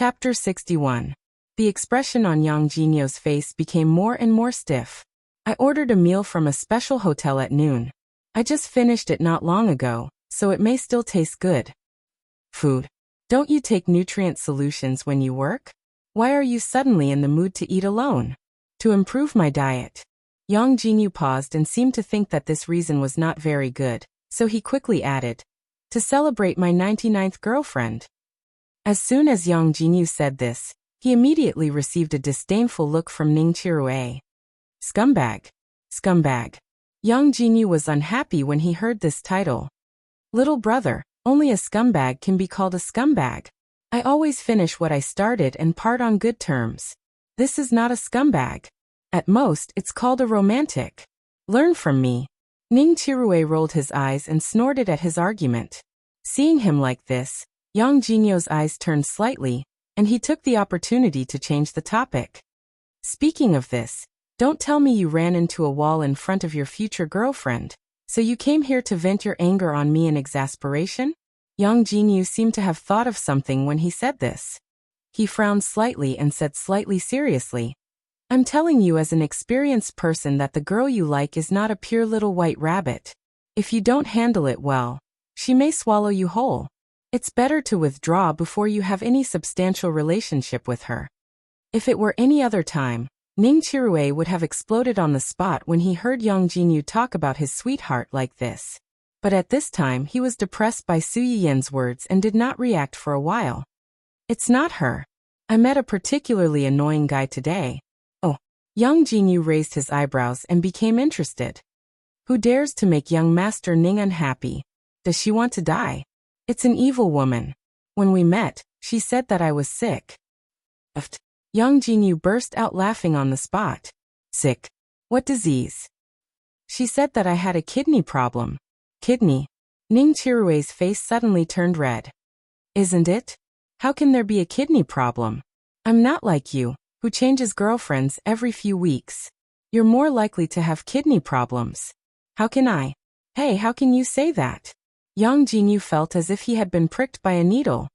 Chapter 61. The expression on Yang Jinyo's face became more and more stiff. I ordered a meal from a special hotel at noon. I just finished it not long ago, so it may still taste good. Food. Don't you take nutrient solutions when you work? Why are you suddenly in the mood to eat alone? To improve my diet. Yang Jinyu paused and seemed to think that this reason was not very good, so he quickly added, to celebrate my 99th girlfriend. As soon as Yang Jinyu said this, he immediately received a disdainful look from Ning Chirue. Scumbag. Scumbag. Yang Jinyu was unhappy when he heard this title. Little brother, only a scumbag can be called a scumbag. I always finish what I started and part on good terms. This is not a scumbag. At most, it's called a romantic. Learn from me. Ning Chirue rolled his eyes and snorted at his argument. Seeing him like this, Yang Jinyo's eyes turned slightly, and he took the opportunity to change the topic. Speaking of this, don't tell me you ran into a wall in front of your future girlfriend, so you came here to vent your anger on me in exasperation? Yang Jinyu seemed to have thought of something when he said this. He frowned slightly and said slightly seriously, I'm telling you as an experienced person that the girl you like is not a pure little white rabbit. If you don't handle it well, she may swallow you whole. It's better to withdraw before you have any substantial relationship with her. If it were any other time, Ning Chirue would have exploded on the spot when he heard Yang Jinyu talk about his sweetheart like this. But at this time he was depressed by Su Yiyen's words and did not react for a while. It's not her. I met a particularly annoying guy today. Oh. Yang Jinyu raised his eyebrows and became interested. Who dares to make young Master Ning unhappy? Does she want to die? It's an evil woman. When we met, she said that I was sick. Yang Jinyu burst out laughing on the spot. Sick? What disease? She said that I had a kidney problem. Kidney? Ning Chirue's face suddenly turned red. Isn't it? How can there be a kidney problem? I'm not like you, who changes girlfriends every few weeks. You're more likely to have kidney problems. How can I? Hey, how can you say that? Yang Jinyu felt as if he had been pricked by a needle.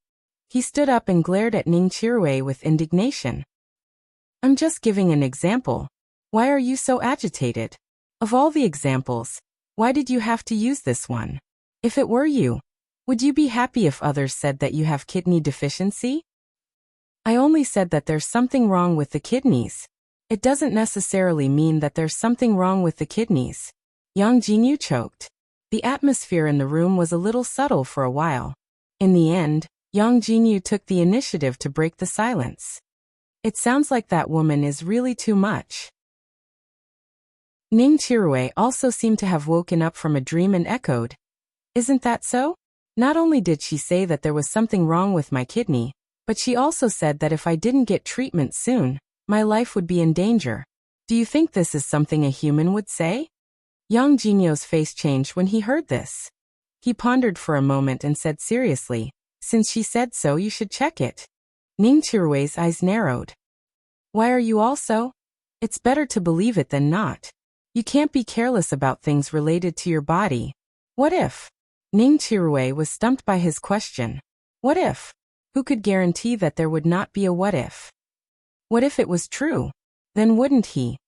He stood up and glared at Ning Chirue with indignation. I'm just giving an example. Why are you so agitated? Of all the examples, why did you have to use this one? If it were you, would you be happy if others said that you have kidney deficiency? I only said that there's something wrong with the kidneys. It doesn't necessarily mean that there's something wrong with the kidneys. Yang Jinyu choked. The atmosphere in the room was a little subtle for a while. In the end, Yang Jinyu took the initiative to break the silence. It sounds like that woman is really too much. Ning Chirue also seemed to have woken up from a dream and echoed. Isn't that so? Not only did she say that there was something wrong with my kidney, but she also said that if I didn't get treatment soon, my life would be in danger. Do you think this is something a human would say? Yang Jinyo's face changed when he heard this. He pondered for a moment and said seriously, since she said so, you should check it. Ning Chirue's eyes narrowed. Why are you also? It's better to believe it than not. You can't be careless about things related to your body. What if? Ning Chirue was stumped by his question. What if? Who could guarantee that there would not be a what if? What if it was true? Then wouldn't he?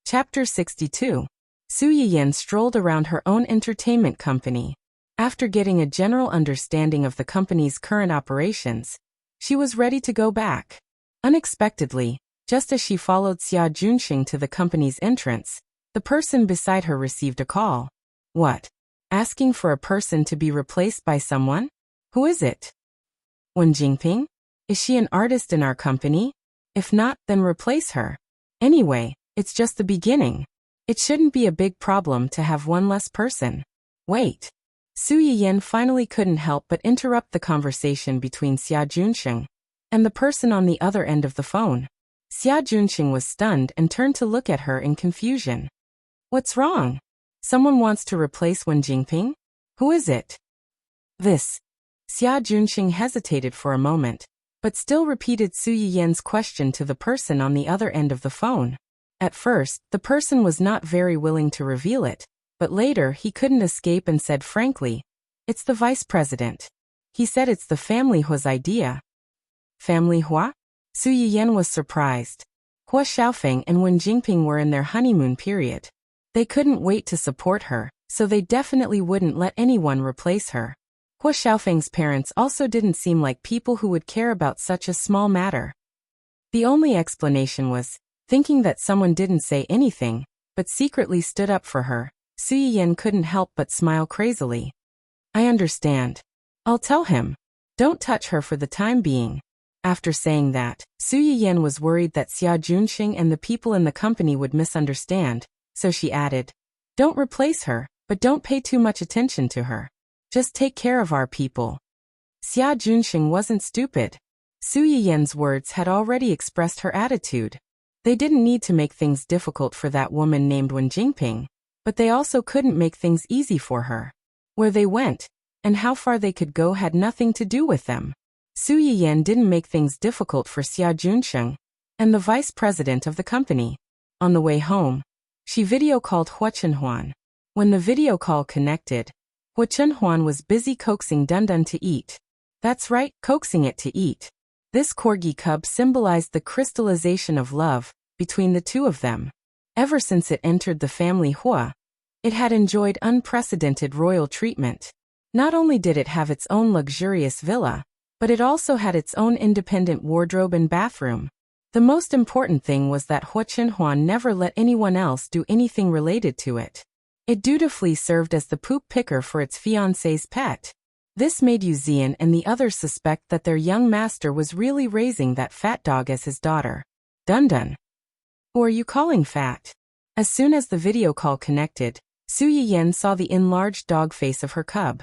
Chapter 62. Su Yiyen strolled around her own entertainment company. After getting a general understanding of the company's current operations, she was ready to go back. Unexpectedly, just as she followed Xia Junxing to the company's entrance, the person beside her received a call. What? Asking for a person to be replaced by someone? Who is it? Wen Jingping? Is she an artist in our company? If not, then replace her. Anyway, it's just the beginning. It shouldn't be a big problem to have one less person. Wait. Su Yiyen finally couldn't help but interrupt the conversation between Xia Junxing and the person on the other end of the phone. Xia Junxing was stunned and turned to look at her in confusion. What's wrong? Someone wants to replace Wen Jingping? Who is it? This. Xia Junxing hesitated for a moment, but still repeated Su Yiyen's question to the person on the other end of the phone. At first, the person was not very willing to reveal it, but later he couldn't escape and said frankly, it's the vice president. He said it's the family Hua's idea. Family Hua? Su Yiyan was surprised. Hua Xiaofeng and Wen Jingping were in their honeymoon period. They couldn't wait to support her, so they definitely wouldn't let anyone replace her. Hua Xiaofeng's parents also didn't seem like people who would care about such a small matter. The only explanation was, thinking that someone didn't say anything, but secretly stood up for her, Su Yiyan couldn't help but smile crazily. I understand. I'll tell him. Don't touch her for the time being. After saying that, Su Yiyan was worried that Xia Junxing and the people in the company would misunderstand, so she added, don't replace her, but don't pay too much attention to her. Just take care of our people. Xia Junxing wasn't stupid. Su Yiyan's words had already expressed her attitude. They didn't need to make things difficult for that woman named Wen Jingping, but they also couldn't make things easy for her. Where they went, and how far they could go had nothing to do with them. Su Yiyan didn't make things difficult for Xia Junsheng and the vice president of the company. On the way home, she video-called Hua Chenhuan. When the video call connected, Hua Chenhuan was busy coaxing Dundun to eat. That's right, coaxing it to eat. This corgi cub symbolized the crystallization of love between the two of them. Ever since it entered the family Hua, it had enjoyed unprecedented royal treatment. Not only did it have its own luxurious villa, but it also had its own independent wardrobe and bathroom. The most important thing was that Hua Chenhuan never let anyone else do anything related to it. It dutifully served as the poop picker for its fiancé's pet. This made Yu Zian and the others suspect that their young master was really raising that fat dog as his daughter. Dundun. Who are you calling fat? As soon as the video call connected, Su Yiyan saw the enlarged dog face of her cub.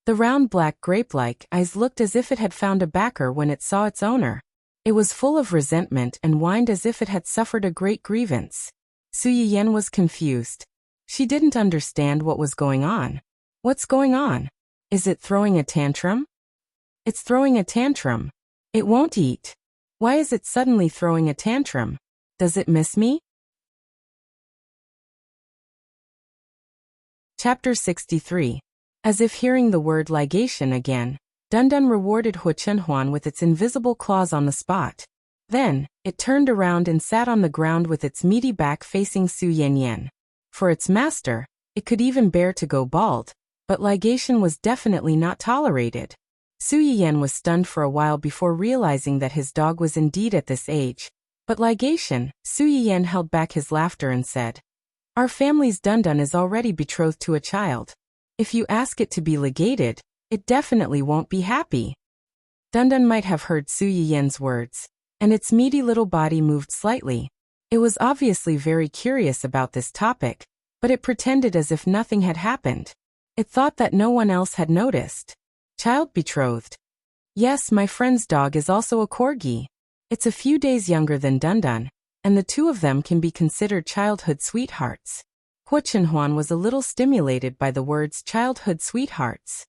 The round black grape-like eyes looked as if it had found a backer when it saw its owner. It was full of resentment and whined as if it had suffered a great grievance. Su Yiyan was confused. She didn't understand what was going on. What's going on? Is it throwing a tantrum? It's throwing a tantrum. It won't eat. Why is it suddenly throwing a tantrum? Does it miss me? Chapter 63. As if hearing the word ligation again, Dundun rewarded Hua Chenhuan with its invisible claws on the spot. Then, it turned around and sat on the ground with its meaty back facing Su Yanyan. For its master, it could even bear to go bald, but ligation was definitely not tolerated. Su Yiyan was stunned for a while before realizing that his dog was indeed at this age. But ligation, Su Yiyan held back his laughter and said, our family's Dundun is already betrothed to a child. If you ask it to be ligated, it definitely won't be happy. Dundun might have heard Su Yiyan's words, and its meaty little body moved slightly. It was obviously very curious about this topic, but it pretended as if nothing had happened. It thought that no one else had noticed. Child betrothed. Yes, my friend's dog is also a corgi. It's a few days younger than Dundun, and the two of them can be considered childhood sweethearts. Hua Chenhuan was a little stimulated by the words childhood sweethearts.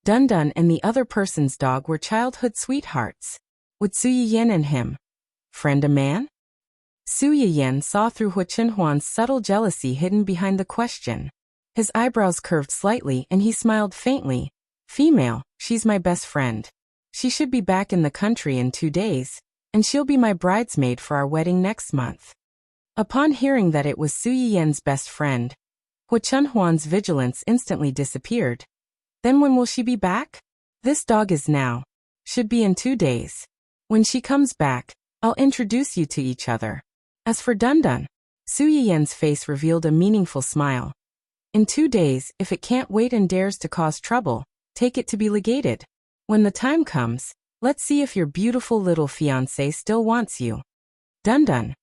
Dundun and the other person's dog were childhood sweethearts. Would Su Yiyan and him friend a man? Su Yiyan saw through Hua Chenhuan's subtle jealousy hidden behind the question. His eyebrows curved slightly and he smiled faintly. Female, she's my best friend. She should be back in the country in 2 days, and she'll be my bridesmaid for our wedding next month. Upon hearing that it was Su Yiyan's best friend, Hua Chenhuan's vigilance instantly disappeared. Then when will she be back? This dog is now. Should be in 2 days. When she comes back, I'll introduce you to each other. As for Dundun, Su Yiyan's face revealed a meaningful smile. In 2 days, if it can't wait and dares to cause trouble, take it to be ligated. When the time comes, let's see if your beautiful little fiancé still wants you. Dundun.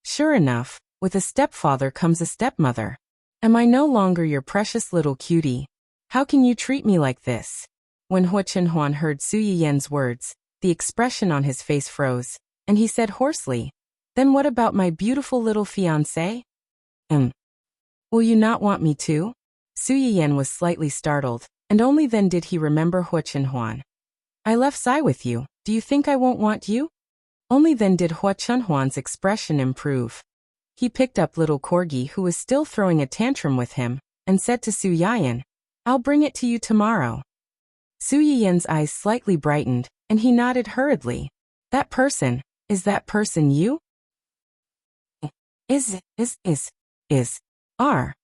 Sure enough, with a stepfather comes a stepmother. Am I no longer your precious little cutie? How can you treat me like this? When Hua Chenhuan heard Su Yiyan's words, the expression on his face froze, and he said hoarsely, then what about my beautiful little fiancé? Will you not want me too? Su Yiyan was slightly startled, and only then did he remember Hua Chenhuan. I left Sai with you, do you think I won't want you? Only then did Hua Chenhuan's expression improve. He picked up little Corgi who was still throwing a tantrum with him, and said to Su Yiyan, I'll bring it to you tomorrow. Su Yiyen's eyes slightly brightened, and he nodded hurriedly. That person, is that person you? Are.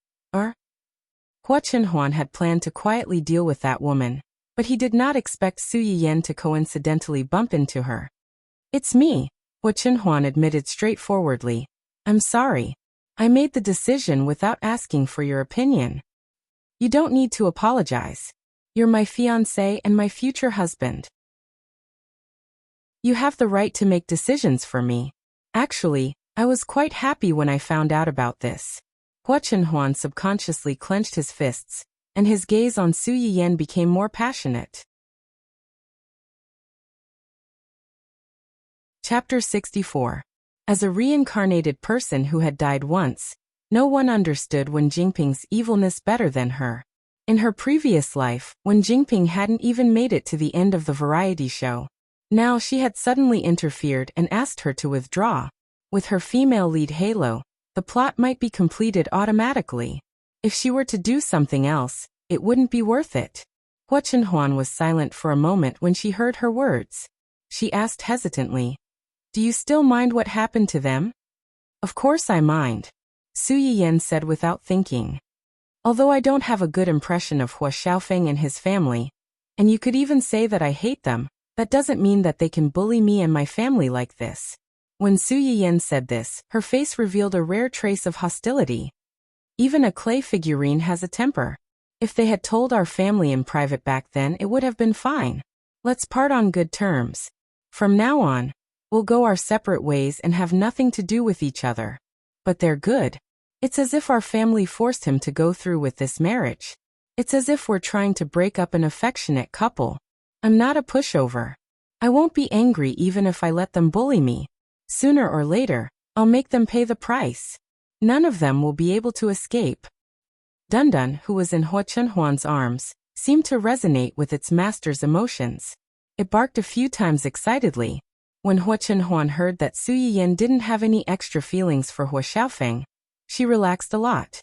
Hua Chenhuan had planned to quietly deal with that woman, but he did not expect Su Yiyen to coincidentally bump into her. It's me, Hua Chenhuan admitted straightforwardly. I'm sorry. I made the decision without asking for your opinion. You don't need to apologize. You're my fiancé and my future husband. You have the right to make decisions for me. Actually, I was quite happy when I found out about this. Hua Chenhuan subconsciously clenched his fists, and his gaze on Su Yiyen became more passionate. Chapter 64. As a reincarnated person who had died once, no one understood Wen Jingping's evilness better than her. In her previous life, Wen Jingping hadn't even made it to the end of the variety show. Now she had suddenly interfered and asked her to withdraw. With her female lead halo, the plot might be completed automatically. If she were to do something else, it wouldn't be worth it. Hua Chenhuan was silent for a moment when she heard her words. She asked hesitantly, "Do you still mind what happened to them?" "Of course I mind," Su Yiyen said without thinking. "Although I don't have a good impression of Hua Xiaofeng and his family, and you could even say that I hate them, that doesn't mean that they can bully me and my family like this." When Su Yiyen said this, her face revealed a rare trace of hostility. Even a clay figurine has a temper. If they had told our family in private back then, it would have been fine. Let's part on good terms. From now on, we'll go our separate ways and have nothing to do with each other. But they're good. It's as if our family forced him to go through with this marriage. It's as if we're trying to break up an affectionate couple. I'm not a pushover. I won't be angry even if I let them bully me. Sooner or later, I'll make them pay the price. None of them will be able to escape. Dundun, who was in Hua Chenhuan's arms, seemed to resonate with its master's emotions. It barked a few times excitedly. When Hua Chenhuan heard that Su Yiyen didn't have any extra feelings for Hua Xiaofeng, she relaxed a lot.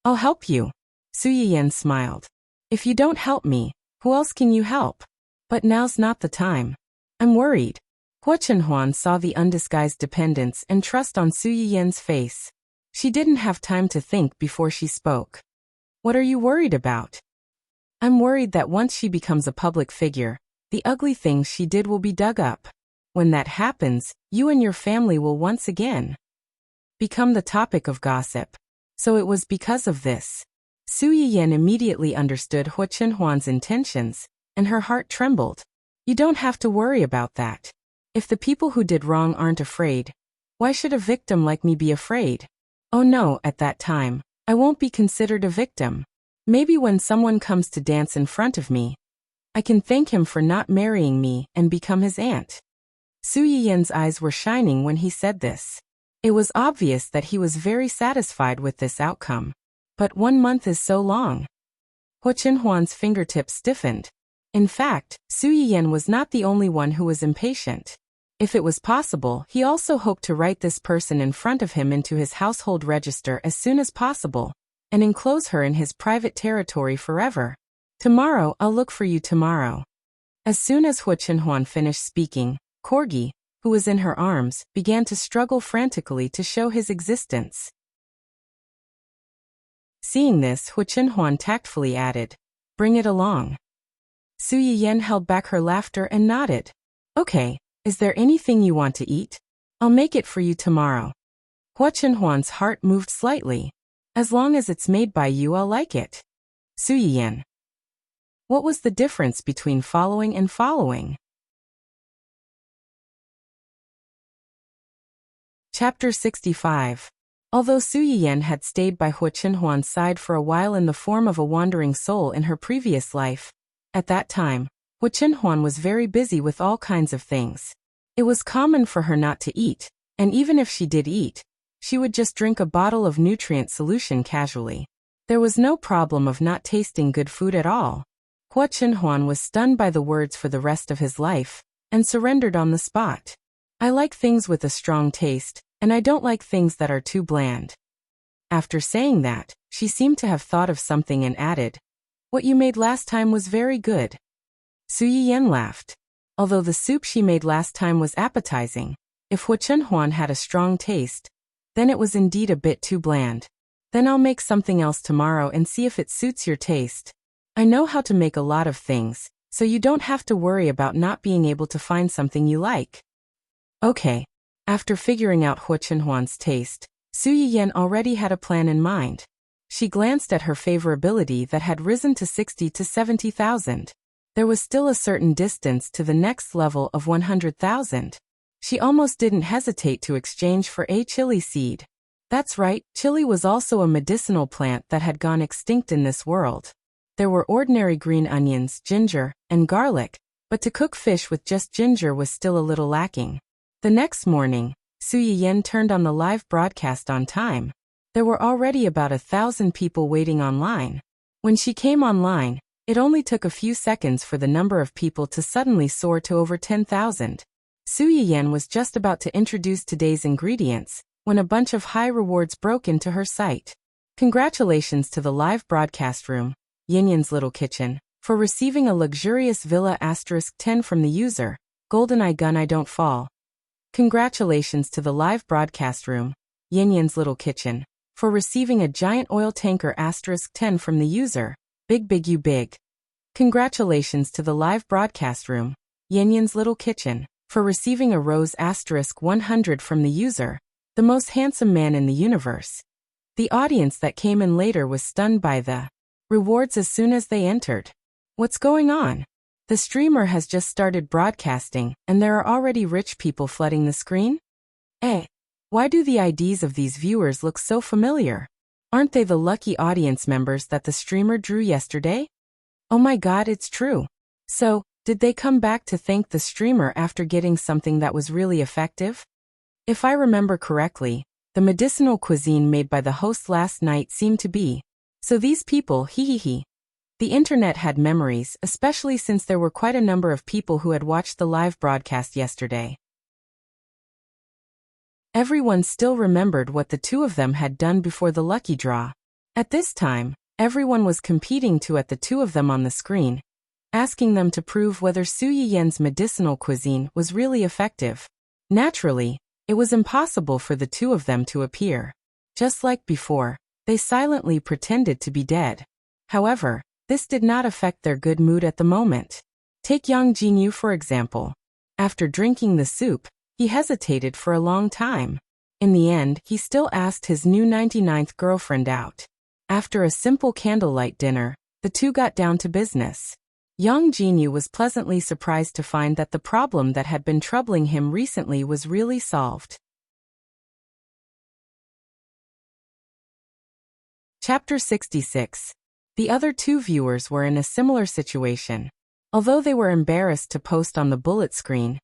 "I'll help you," Su Yiyen smiled. "If you don't help me, who else can you help? But now's not the time. I'm worried." Hua Chenhuan saw the undisguised dependence and trust on Su Yiyen's face. She didn't have time to think before she spoke. "What are you worried about?" "I'm worried that once she becomes a public figure, the ugly things she did will be dug up. When that happens, you and your family will once again become the topic of gossip. So it was because of this." Su Yiyen immediately understood Hua Chenhuan's intentions, and her heart trembled. "You don't have to worry about that. If the people who did wrong aren't afraid, why should a victim like me be afraid? Oh no, at that time, I won't be considered a victim. Maybe when someone comes to dance in front of me, I can thank him for not marrying me and become his aunt." Su Yiyen's eyes were shining when he said this. It was obvious that he was very satisfied with this outcome. But 1 month is so long. Hua Chenhuan's fingertips stiffened. In fact, Su Yiyen was not the only one who was impatient. If it was possible, he also hoped to write this person in front of him into his household register as soon as possible, and enclose her in his private territory forever. "Tomorrow, I'll look for you tomorrow." As soon as Hua Chenhuan finished speaking, Corgi, who was in her arms, began to struggle frantically to show his existence. Seeing this, Hua Chenhuan tactfully added, "Bring it along." Su Yiyen held back her laughter and nodded. "Okay. Is there anything you want to eat? I'll make it for you tomorrow." Hua Chenhuan's heart moved slightly. "As long as it's made by you, I'll like it." Su Yiyen. What was the difference between following and following? Chapter 65. Although Su Yiyen had stayed by Hua Chenhuan's side for a while in the form of a wandering soul in her previous life, at that time, Hua Chenhuan was very busy with all kinds of things. It was common for her not to eat, and even if she did eat, she would just drink a bottle of nutrient solution casually. There was no problem of not tasting good food at all. Hua Chenhuan was stunned by the words for the rest of his life, and surrendered on the spot. "I like things with a strong taste, and I don't like things that are too bland." After saying that, she seemed to have thought of something and added, What you made last time was very good. Su Yiyan laughed. Although the soup she made last time was appetizing, if Hu Chenhuan had a strong taste, then it was indeed a bit too bland. Then I'll make something else tomorrow and see if it suits your taste. I know how to make a lot of things, so you don't have to worry about not being able to find something you like. Okay. After figuring out Hu Chenhuan's taste, Su Yiyan already had a plan in mind. She glanced at her favorability that had risen to 60 to 70,000. There was still a certain distance to the next level of 100,000. She almost didn't hesitate to exchange for a chili seed. That's right, chili was also a medicinal plant that had gone extinct in this world. There were ordinary green onions, ginger, and garlic, but to cook fish with just ginger was still a little lacking. The next morning, Su Yiyan turned on the live broadcast on time. There were already about 1,000 people waiting online. When she came online, it only took a few seconds for the number of people to suddenly soar to over 10,000. Su Yiyan was just about to introduce today's ingredients when a bunch of high rewards broke into her sight. Congratulations to the live broadcast room, Yinyan's Little Kitchen, for receiving a luxurious villa *10 from the user, GoldenEye Gun I Don't Fall. Congratulations to the live broadcast room, Yinyan's Little Kitchen, for receiving a giant oil tanker *10 from the user, Big You Big. Congratulations to the live broadcast room, Yinyan's Little Kitchen, for receiving a rose *100 from the user, the most handsome man in the universe. The audience that came in later was stunned by the rewards as soon as they entered. What's going on? The streamer has just started broadcasting, and there are already rich people flooding the screen? Why do the IDs of these viewers look so familiar? Aren't they the lucky audience members that the streamer drew yesterday? Oh my god, it's true. So, did they come back to thank the streamer after getting something that was really effective? If I remember correctly, the medicinal cuisine made by the host last night seemed to be. So these people, The internet had memories, especially since there were quite a number of people who had watched the live broadcast yesterday. Everyone still remembered what the two of them had done before the lucky draw. At this time, everyone was competing to at the two of them on the screen, asking them to prove whether Su Yiyan's medicinal cuisine was really effective. Naturally, it was impossible for the two of them to appear. Just like before, they silently pretended to be dead. However, this did not affect their good mood at the moment. Take Yang Jinyu for example. After drinking the soup, he hesitated for a long time. In the end, he still asked his new 99th girlfriend out. After a simple candlelight dinner, the two got down to business. Yang Jinyu was pleasantly surprised to find that the problem that had been troubling him recently was really solved. Chapter 66. The other two viewers were in a similar situation. Although they were embarrassed to post on the bullet screen,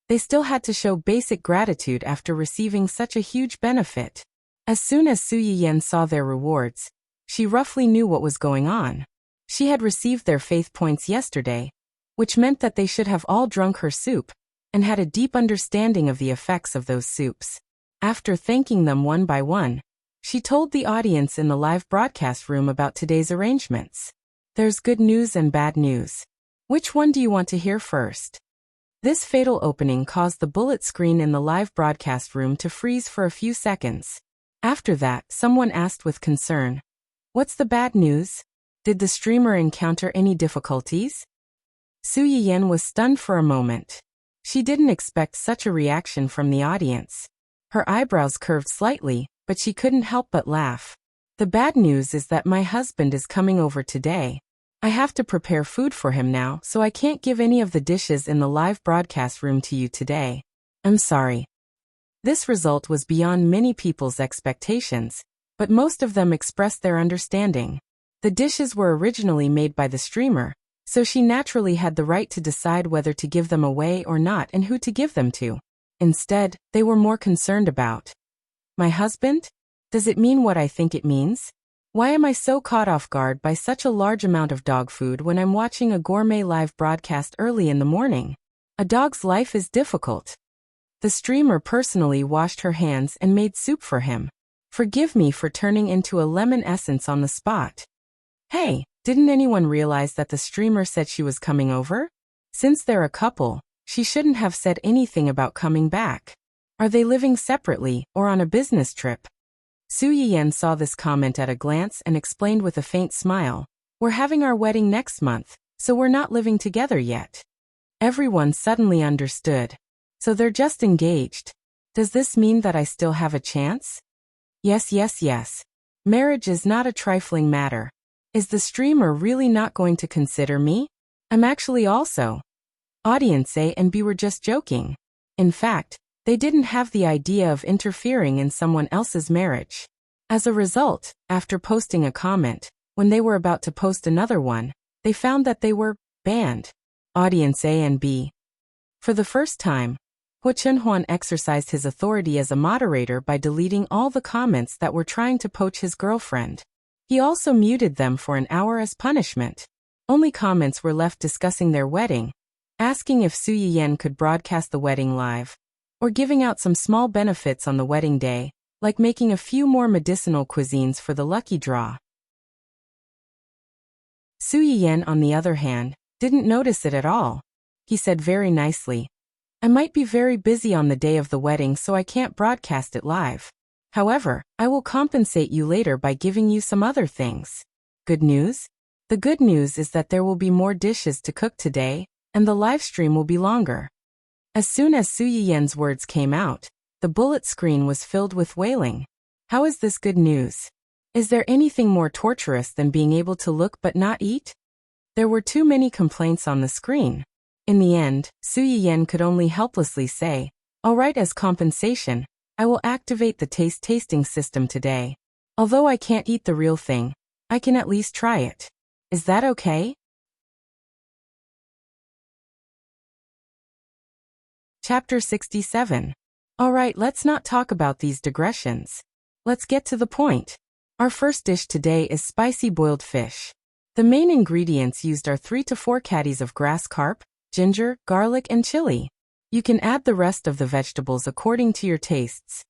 they still had to show basic gratitude after receiving such a huge benefit. As soon as Su Yiyan saw their rewards, she roughly knew what was going on. She had received their faith points yesterday, which meant that they should have all drunk her soup, and had a deep understanding of the effects of those soups. After thanking them one by one, she told the audience in the live broadcast room about today's arrangements. There's good news and bad news. Which one do you want to hear first? This fatal opening caused the bullet screen in the live broadcast room to freeze for a few seconds. After that, someone asked with concern, "What's the bad news? Did the streamer encounter any difficulties?" Su Yiyan was stunned for a moment. She didn't expect such a reaction from the audience. Her eyebrows curved slightly, but she couldn't help but laugh. "The bad news is that my husband is coming over today. I have to prepare food for him now, so I can't give any of the dishes in the live broadcast room to you today. I'm sorry." This result was beyond many people's expectations, but most of them expressed their understanding. The dishes were originally made by the streamer, so she naturally had the right to decide whether to give them away or not and who to give them to. Instead, they were more concerned about, "My husband? Does it mean what I think it means? Why am I so caught off guard by such a large amount of dog food when I'm watching a gourmet live broadcast early in the morning? A dog's life is difficult." The streamer personally washed her hands and made soup for him. "Forgive me for turning into a lemon essence on the spot." "Hey, Didn't anyone realize that the streamer said she was coming over? Since they're a couple, she shouldn't have said anything about coming back. Are they living separately or on a business trip? Su Yiyan saw this comment at a glance and explained with a faint smile, "We're having our wedding next month, so we're not living together yet." Everyone suddenly understood. So they're just engaged. Does this mean that I still have a chance? Yes. Marriage is not a trifling matter. Is the streamer really not going to consider me? I'm actually also. Audience A and B were just joking. In fact, they didn't have the idea of interfering in someone else's marriage. As a result, after posting a comment, when they were about to post another one, they found that they were banned. Audience A and B. For the first time, Hu Chunhuan exercised his authority as a moderator by deleting all the comments that were trying to poach his girlfriend. He also muted them for an hour as punishment. Only comments were left discussing their wedding, asking if Su Yiyan could broadcast the wedding live, or giving out some small benefits on the wedding day, like making a few more medicinal cuisines for the lucky draw. Su Yiyan, on the other hand, didn't notice it at all. He said very nicely, "I might be very busy on the day of the wedding, so I can't broadcast it live. However, I will compensate you later by giving you some other things." Good news? The good news is that there will be more dishes to cook today, and the live stream will be longer. As soon as Su Yiyan's words came out, the bullet screen was filled with wailing. How is this good news? Is there anything more torturous than being able to look but not eat? There were too many complaints on the screen. In the end, Su Yiyan could only helplessly say, "All right, as compensation, I will activate the taste tasting system today. Although I can't eat the real thing, I can at least try it. Is that okay?" Chapter 67. Alright, let's not talk about these digressions. Let's get to the point. Our first dish today is spicy boiled fish. The main ingredients used are 3 to 4 caddies of grass carp, ginger, garlic, and chili. You can add the rest of the vegetables according to your tastes.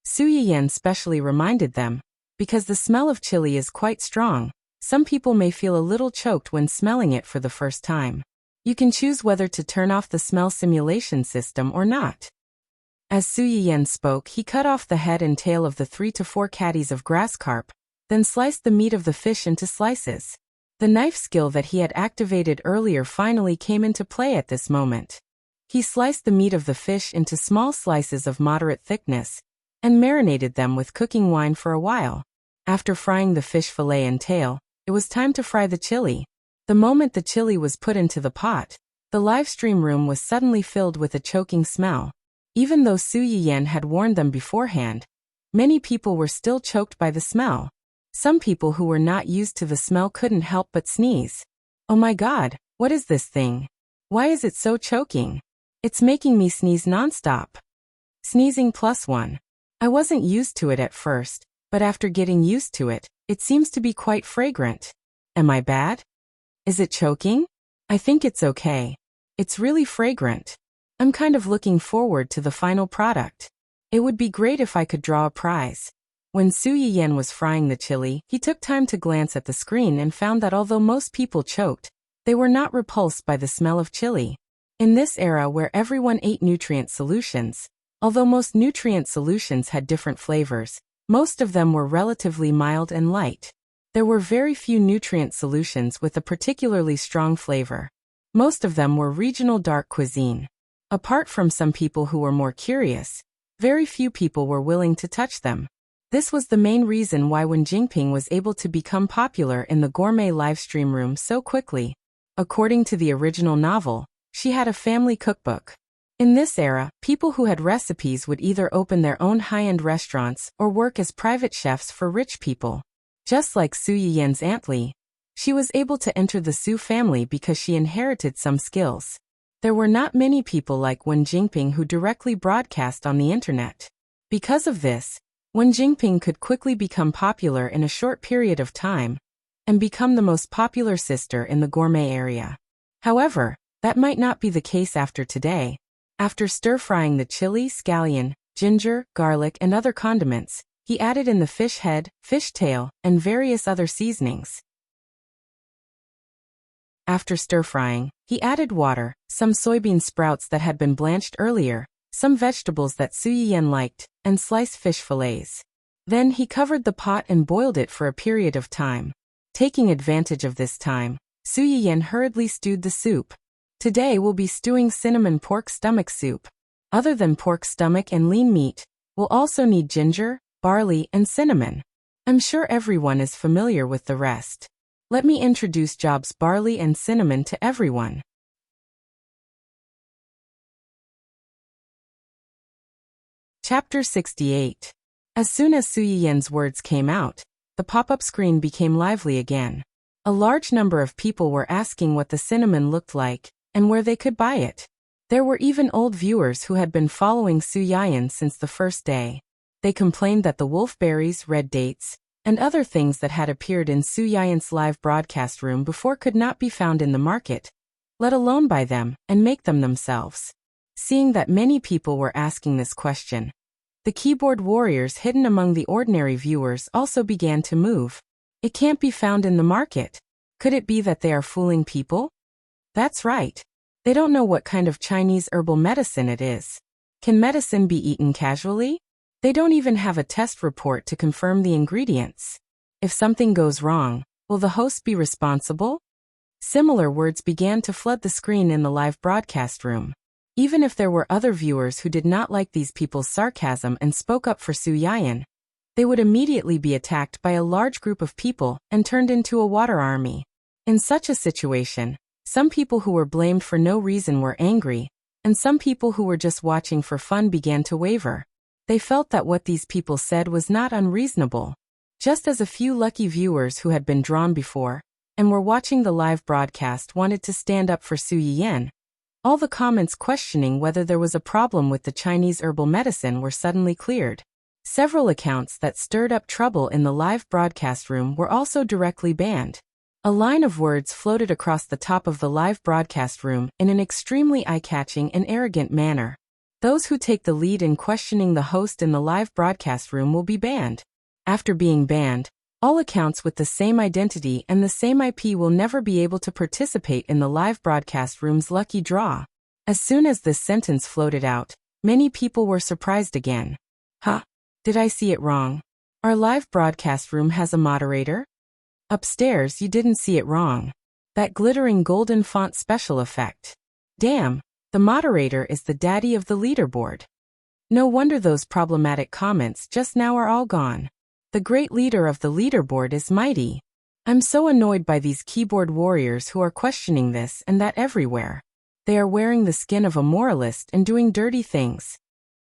Su Yiyan specially reminded them, because the smell of chili is quite strong, some people may feel a little choked when smelling it for the first time. You can choose whether to turn off the smell simulation system or not. As Su Yiyan spoke, he cut off the head and tail of the 3 to 4 caddies of grass carp, then sliced the meat of the fish into slices. The knife skill that he had activated earlier finally came into play at this moment. He sliced the meat of the fish into small slices of moderate thickness, and marinated them with cooking wine for a while. After frying the fish fillet and tail, it was time to fry the chili. The moment the chili was put into the pot, the live stream room was suddenly filled with a choking smell. Even though Su Yiyan had warned them beforehand, many people were still choked by the smell. Some people who were not used to the smell couldn't help but sneeze. "Oh my god, what is this thing? Why is it so choking? It's making me sneeze nonstop." Sneezing +1. I wasn't used to it at first, but after getting used to it, it seems to be quite fragrant. Am I bad? Is it choking? I think it's okay. It's really fragrant. I'm kind of looking forward to the final product. It would be great if I could draw a prize. When Su Yiyan was frying the chili, he took time to glance at the screen and found that although most people choked, they were not repulsed by the smell of chili. In this era where everyone ate nutrient solutions, although most nutrient solutions had different flavors, most of them were relatively mild and light. There were very few nutrient solutions with a particularly strong flavor. Most of them were regional dark cuisine. Apart from some people who were more curious, very few people were willing to touch them. This was the main reason why Wen Jingping was able to become popular in the gourmet livestream room so quickly. According to the original novel, she had a family cookbook. In this era, people who had recipes would either open their own high-end restaurants or work as private chefs for rich people. Just like Su Yiyan's Aunt Li, she was able to enter the Su family because she inherited some skills. There were not many people like Wen Jingping who directly broadcast on the internet. Because of this, Wen Jingping could quickly become popular in a short period of time, and become the most popular sister in the gourmet area. However, that might not be the case after today. After stir-frying the chili, scallion, ginger, garlic, and other condiments, he added in the fish head, fish tail, and various other seasonings. After stir-frying, he added water, some soybean sprouts that had been blanched earlier, some vegetables that Su Yiyan liked, and sliced fish fillets. Then he covered the pot and boiled it for a period of time. Taking advantage of this time, Su Yiyan hurriedly stewed the soup. Today we'll be stewing cinnamon pork stomach soup. Other than pork stomach and lean meat, we'll also need ginger, barley, and cinnamon. I'm sure everyone is familiar with the rest. Let me introduce Job's barley and cinnamon to everyone. Chapter 68. As soon as Su Yiyan's words came out, the pop-up screen became lively again. A large number of people were asking what the cinnamon looked like, and where they could buy it. There were even old viewers who had been following Su Yiyan since the first day. They complained that the wolfberries, red dates, and other things that had appeared in Su Yiyan's live broadcast room before could not be found in the market, let alone buy them and make them themselves. Seeing that many people were asking this question, the keyboard warriors hidden among the ordinary viewers also began to move. It can't be found in the market. Could it be that they are fooling people? That's right. They don't know what kind of Chinese herbal medicine it is. Can medicine be eaten casually? They don't even have a test report to confirm the ingredients. If something goes wrong, will the host be responsible? Similar words began to flood the screen in the live broadcast room. Even if there were other viewers who did not like these people's sarcasm and spoke up for Su Yiyan, they would immediately be attacked by a large group of people and turned into a water army. In such a situation, some people who were blamed for no reason were angry, and some people who were just watching for fun began to waver. They felt that what these people said was not unreasonable. Just as a few lucky viewers who had been drawn before and were watching the live broadcast wanted to stand up for Su Yiyan, all the comments questioning whether there was a problem with the Chinese herbal medicine were suddenly cleared. Several accounts that stirred up trouble in the live broadcast room were also directly banned. A line of words floated across the top of the live broadcast room in an extremely eye-catching and arrogant manner. Those who take the lead in questioning the host in the live broadcast room will be banned. After being banned, all accounts with the same identity and the same IP will never be able to participate in the live broadcast room's lucky draw. As soon as this sentence floated out, many people were surprised again. Huh? Did I see it wrong? Our live broadcast room has a moderator? Upstairs, you didn't see it wrong. That glittering golden font special effect. Damn, the moderator is the daddy of the leaderboard. No wonder those problematic comments just now are all gone. The great leader of the leaderboard is mighty. I'm so annoyed by these keyboard warriors who are questioning this and that everywhere. They are wearing the skin of a moralist and doing dirty things.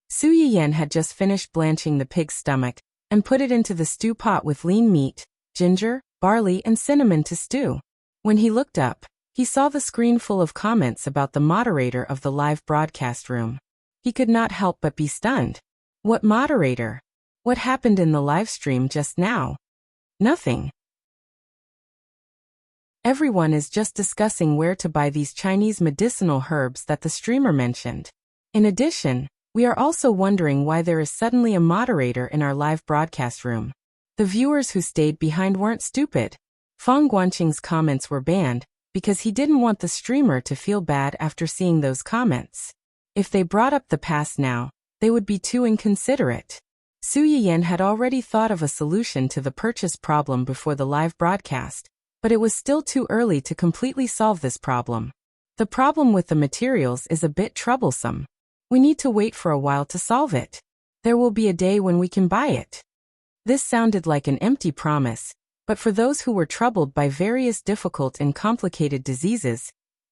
Su Yiyan had just finished blanching the pig's stomach and put it into the stew pot with lean meat, ginger, barley, and cinnamon to stew. When he looked up, he saw the screen full of comments about the moderator of the live broadcast room. He could not help but be stunned. What moderator? What happened in the live stream just now? Nothing. Everyone is just discussing where to buy these Chinese medicinal herbs that the streamer mentioned. In addition, we are also wondering why there is suddenly a moderator in our live broadcast room. The viewers who stayed behind weren't stupid. Feng Guanqing's comments were banned because he didn't want the streamer to feel bad after seeing those comments. If they brought up the past now, they would be too inconsiderate. Su Yiyan had already thought of a solution to the purchase problem before the live broadcast, but it was still too early to completely solve this problem. The problem with the materials is a bit troublesome. We need to wait for a while to solve it. There will be a day when we can buy it. This sounded like an empty promise, but for those who were troubled by various difficult and complicated diseases,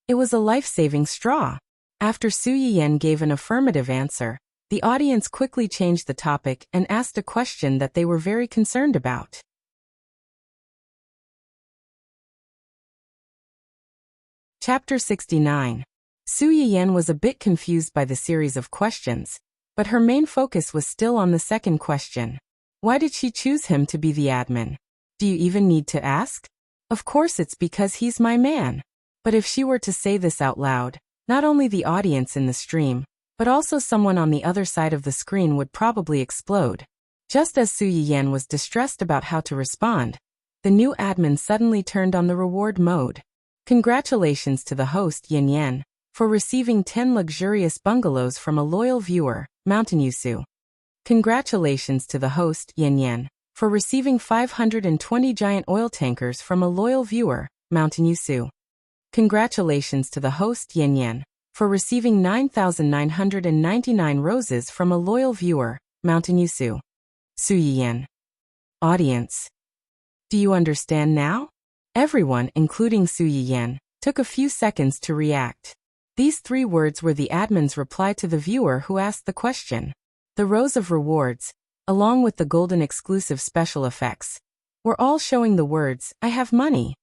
it was a life-saving straw. After Su Yiyan gave an affirmative answer, the audience quickly changed the topic and asked a question that they were very concerned about. Chapter 69. Su Yiyan was a bit confused by the series of questions, but her main focus was still on the second question. Why did she choose him to be the admin? Do you even need to ask? Of course it's because he's my man. But if she were to say this out loud, not only the audience in the stream, but also someone on the other side of the screen would probably explode. Just as Su Yiyan was distressed about how to respond, the new admin suddenly turned on the reward mode. Congratulations to the host Yin Yen for receiving 10 luxurious bungalows from a loyal viewer, Mountain Yusu. Congratulations to the host Yin Yen for receiving 520 giant oil tankers from a loyal viewer, Mountain Yusu. Congratulations to the host Yin Yen for receiving 9,999 roses from a loyal viewer, Mountain Yusu. Suyi Yen. Audience. Do you understand now? Everyone, including Suyi Yen, took a few seconds to react. These 3 words were the admin's reply to the viewer who asked the question. The rows of rewards, along with the golden exclusive special effects, were all showing the words, "I have money."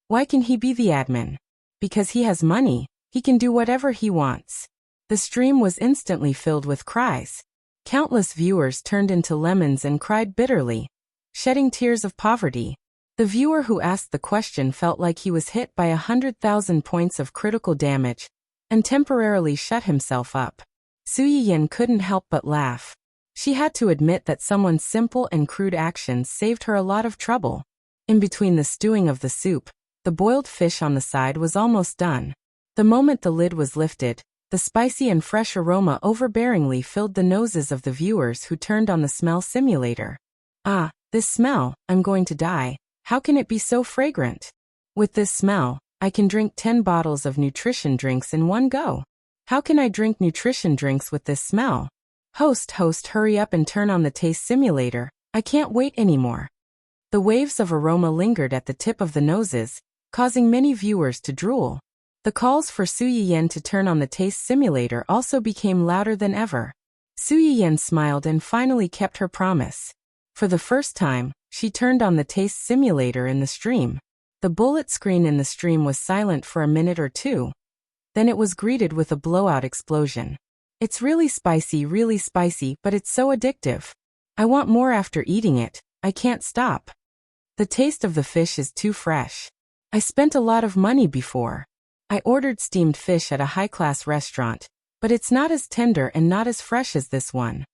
Why can he be the admin? Because he has money, he can do whatever he wants. The stream was instantly filled with cries. Countless viewers turned into lemons and cried bitterly, shedding tears of poverty. The viewer who asked the question felt like he was hit by 100,000 points of critical damage and temporarily shut himself up. Suyi Yen couldn't help but laugh. She had to admit that someone's simple and crude actions saved her a lot of trouble. In between the stewing of the soup, the boiled fish on the side was almost done. The moment the lid was lifted, the spicy and fresh aroma overbearingly filled the noses of the viewers who turned on the smell simulator. Ah, this smell, I'm going to die. How can it be so fragrant? With this smell, I can drink 10 bottles of nutrition drinks in one go. How can I drink nutrition drinks with this smell? Host, hurry up and turn on the taste simulator. I can't wait anymore. The waves of aroma lingered at the tip of the noses, causing many viewers to drool. The calls for Suyi Yen to turn on the taste simulator also became louder than ever. Suyi Yen smiled and finally kept her promise. For the first time, she turned on the taste simulator in the stream. The bullet screen in the stream was silent for a minute or two. Then it was greeted with a blowout explosion. It's really spicy, but it's so addictive. I want more after eating it. I can't stop. The taste of the fish is too fresh. I spent a lot of money before. I ordered steamed fish at a high-class restaurant, but it's not as tender and not as fresh as this one.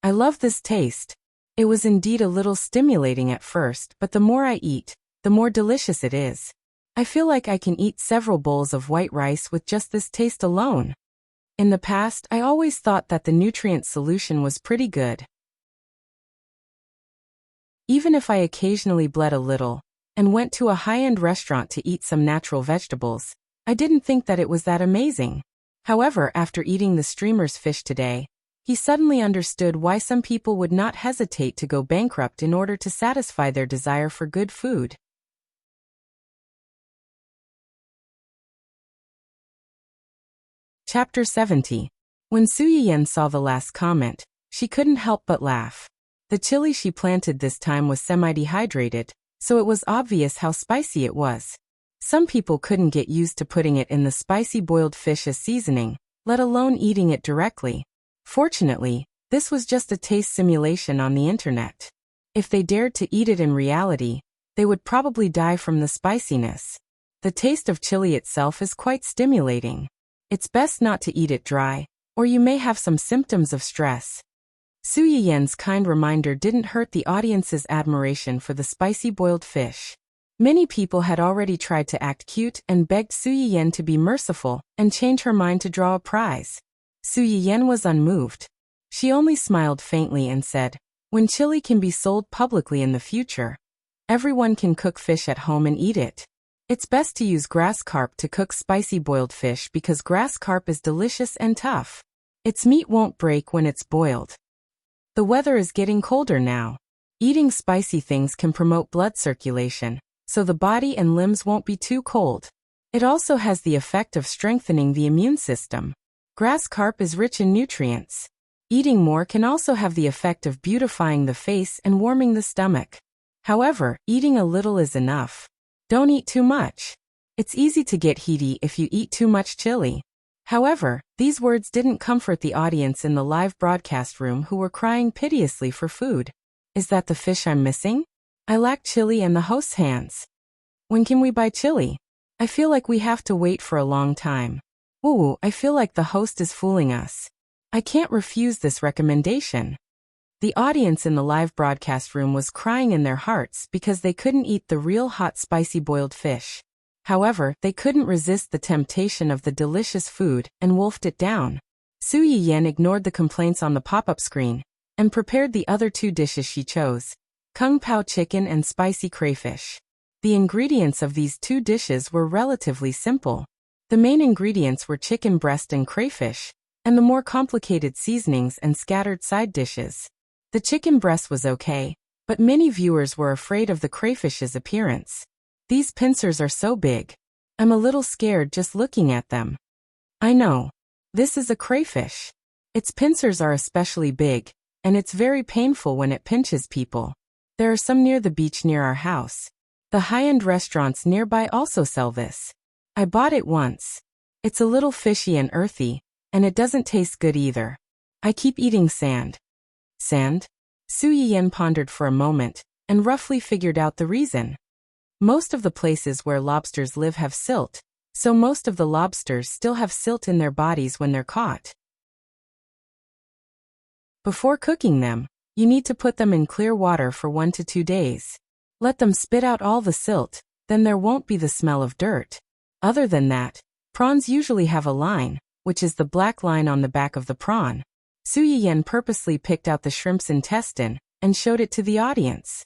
I love this taste. It was indeed a little stimulating at first, but the more I eat, the more delicious it is. I feel like I can eat several bowls of white rice with just this taste alone. In the past, I always thought that the nutrient solution was pretty good. Even if I occasionally bled a little and went to a high-end restaurant to eat some natural vegetables, I didn't think that it was that amazing. However, after eating the streamer's fish today, he suddenly understood why some people would not hesitate to go bankrupt in order to satisfy their desire for good food. Chapter 70. When Suyi Yen saw the last comment, she couldn't help but laugh. The chili she planted this time was semi-dehydrated, so it was obvious how spicy it was. Some people couldn't get used to putting it in the spicy boiled fish as seasoning, let alone eating it directly. Fortunately, this was just a taste simulation on the internet. If they dared to eat it in reality, they would probably die from the spiciness. The taste of chili itself is quite stimulating. It's best not to eat it dry, or you may have some symptoms of stress. Suyi Yen's kind reminder didn't hurt the audience's admiration for the spicy boiled fish. Many people had already tried to act cute and begged Suyi Yen to be merciful and change her mind to draw a prize. Suyi Yen was unmoved. She only smiled faintly and said, "When chili can be sold publicly in the future, everyone can cook fish at home and eat it. It's best to use grass carp to cook spicy boiled fish because grass carp is delicious and tough. Its meat won't break when it's boiled. The weather is getting colder now. Eating spicy things can promote blood circulation, so the body and limbs won't be too cold. It also has the effect of strengthening the immune system. Grass carp is rich in nutrients. Eating more can also have the effect of beautifying the face and warming the stomach. However, eating a little is enough. Don't eat too much. It's easy to get heaty if you eat too much chili." However, these words didn't comfort the audience in the live broadcast room who were crying piteously for food. Is that the fish I'm missing? I lack chili and the host's hands. When can we buy chili? I feel like we have to wait for a long time. Ooh, I feel like the host is fooling us. I can't refuse this recommendation. The audience in the live broadcast room was crying in their hearts because they couldn't eat the real hot spicy boiled fish. However, they couldn't resist the temptation of the delicious food and wolfed it down. Su Yiyan ignored the complaints on the pop-up screen and prepared the other two dishes she chose: Kung Pao chicken and spicy crayfish. The ingredients of these two dishes were relatively simple. The main ingredients were chicken breast and crayfish, and the more complicated seasonings and scattered side dishes. The chicken breast was okay, but many viewers were afraid of the crayfish's appearance. These pincers are so big. I'm a little scared just looking at them. I know. This is a crayfish. Its pincers are especially big, and it's very painful when it pinches people. There are some near the beach near our house. The high-end restaurants nearby also sell this. I bought it once. It's a little fishy and earthy, and it doesn't taste good either. I keep eating sand. Sand? Su Yiyan pondered for a moment, and roughly figured out the reason. Most of the places where lobsters live have silt, so most of the lobsters still have silt in their bodies when they're caught. Before cooking them, you need to put them in clear water for 1 to 2 days. Let them spit out all the silt, then there won't be the smell of dirt. Other than that, prawns usually have a line, which is the black line on the back of the prawn. Su Yiyan purposely picked out the shrimp's intestine and showed it to the audience.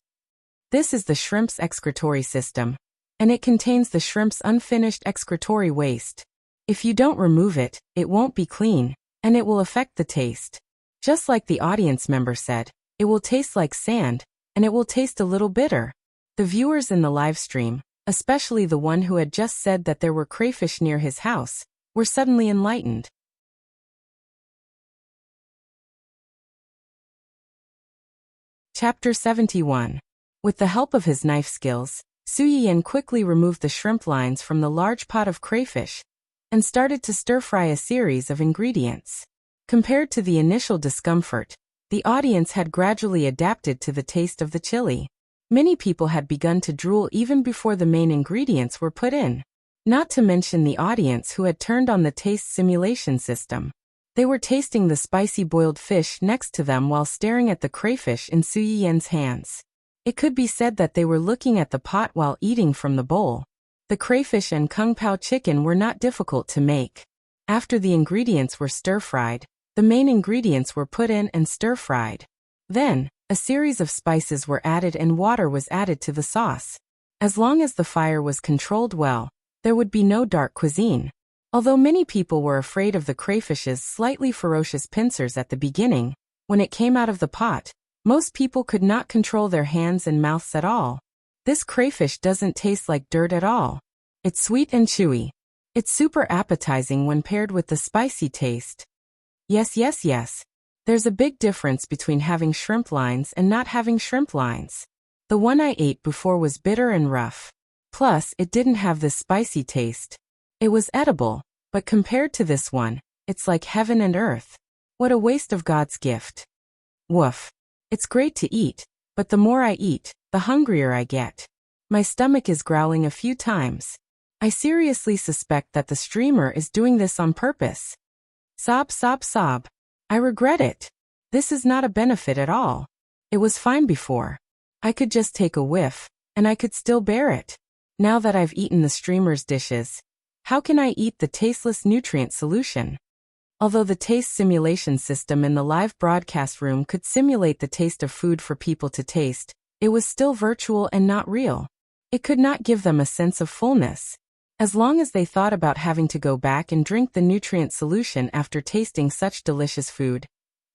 This is the shrimp's excretory system, and it contains the shrimp's unfinished excretory waste. If you don't remove it, it won't be clean, and it will affect the taste. Just like the audience member said, it will taste like sand, and it will taste a little bitter. The viewers in the live stream, especially the one who had just said that there were crayfish near his house, were suddenly enlightened. Chapter 71. With the help of his knife skills, Su Yiyan quickly removed the shrimp lines from the large pot of crayfish and started to stir-fry a series of ingredients. Compared to the initial discomfort, the audience had gradually adapted to the taste of the chili. Many people had begun to drool even before the main ingredients were put in. Not to mention the audience who had turned on the taste simulation system. They were tasting the spicy boiled fish next to them while staring at the crayfish in Su Yiyan's hands. It could be said that they were looking at the pot while eating from the bowl. The crayfish and Kung Pao chicken were not difficult to make. After the ingredients were stir-fried, the main ingredients were put in and stir-fried. Then, a series of spices were added and water was added to the sauce. As long as the fire was controlled well, there would be no dark cuisine. Although many people were afraid of the crayfish's slightly ferocious pincers at the beginning, when it came out of the pot, most people could not control their hands and mouths at all. This crayfish doesn't taste like dirt at all. It's sweet and chewy. It's super appetizing when paired with the spicy taste. Yes. There's a big difference between having shrimp lines and not having shrimp lines. The one I ate before was bitter and rough. Plus, it didn't have this spicy taste. It was edible, but compared to this one, it's like heaven and earth. What a waste of God's gift. Woof. It's great to eat, but the more I eat, the hungrier I get. My stomach is growling a few times. I seriously suspect that the streamer is doing this on purpose. Sob. I regret it. This is not a benefit at all. It was fine before. I could just take a whiff, and I could still bear it. Now that I've eaten the streamer's dishes, how can I eat the tasteless nutrient solution? Although the taste simulation system in the live broadcast room could simulate the taste of food for people to taste, it was still virtual and not real. It could not give them a sense of fullness. As long as they thought about having to go back and drink the nutrient solution after tasting such delicious food,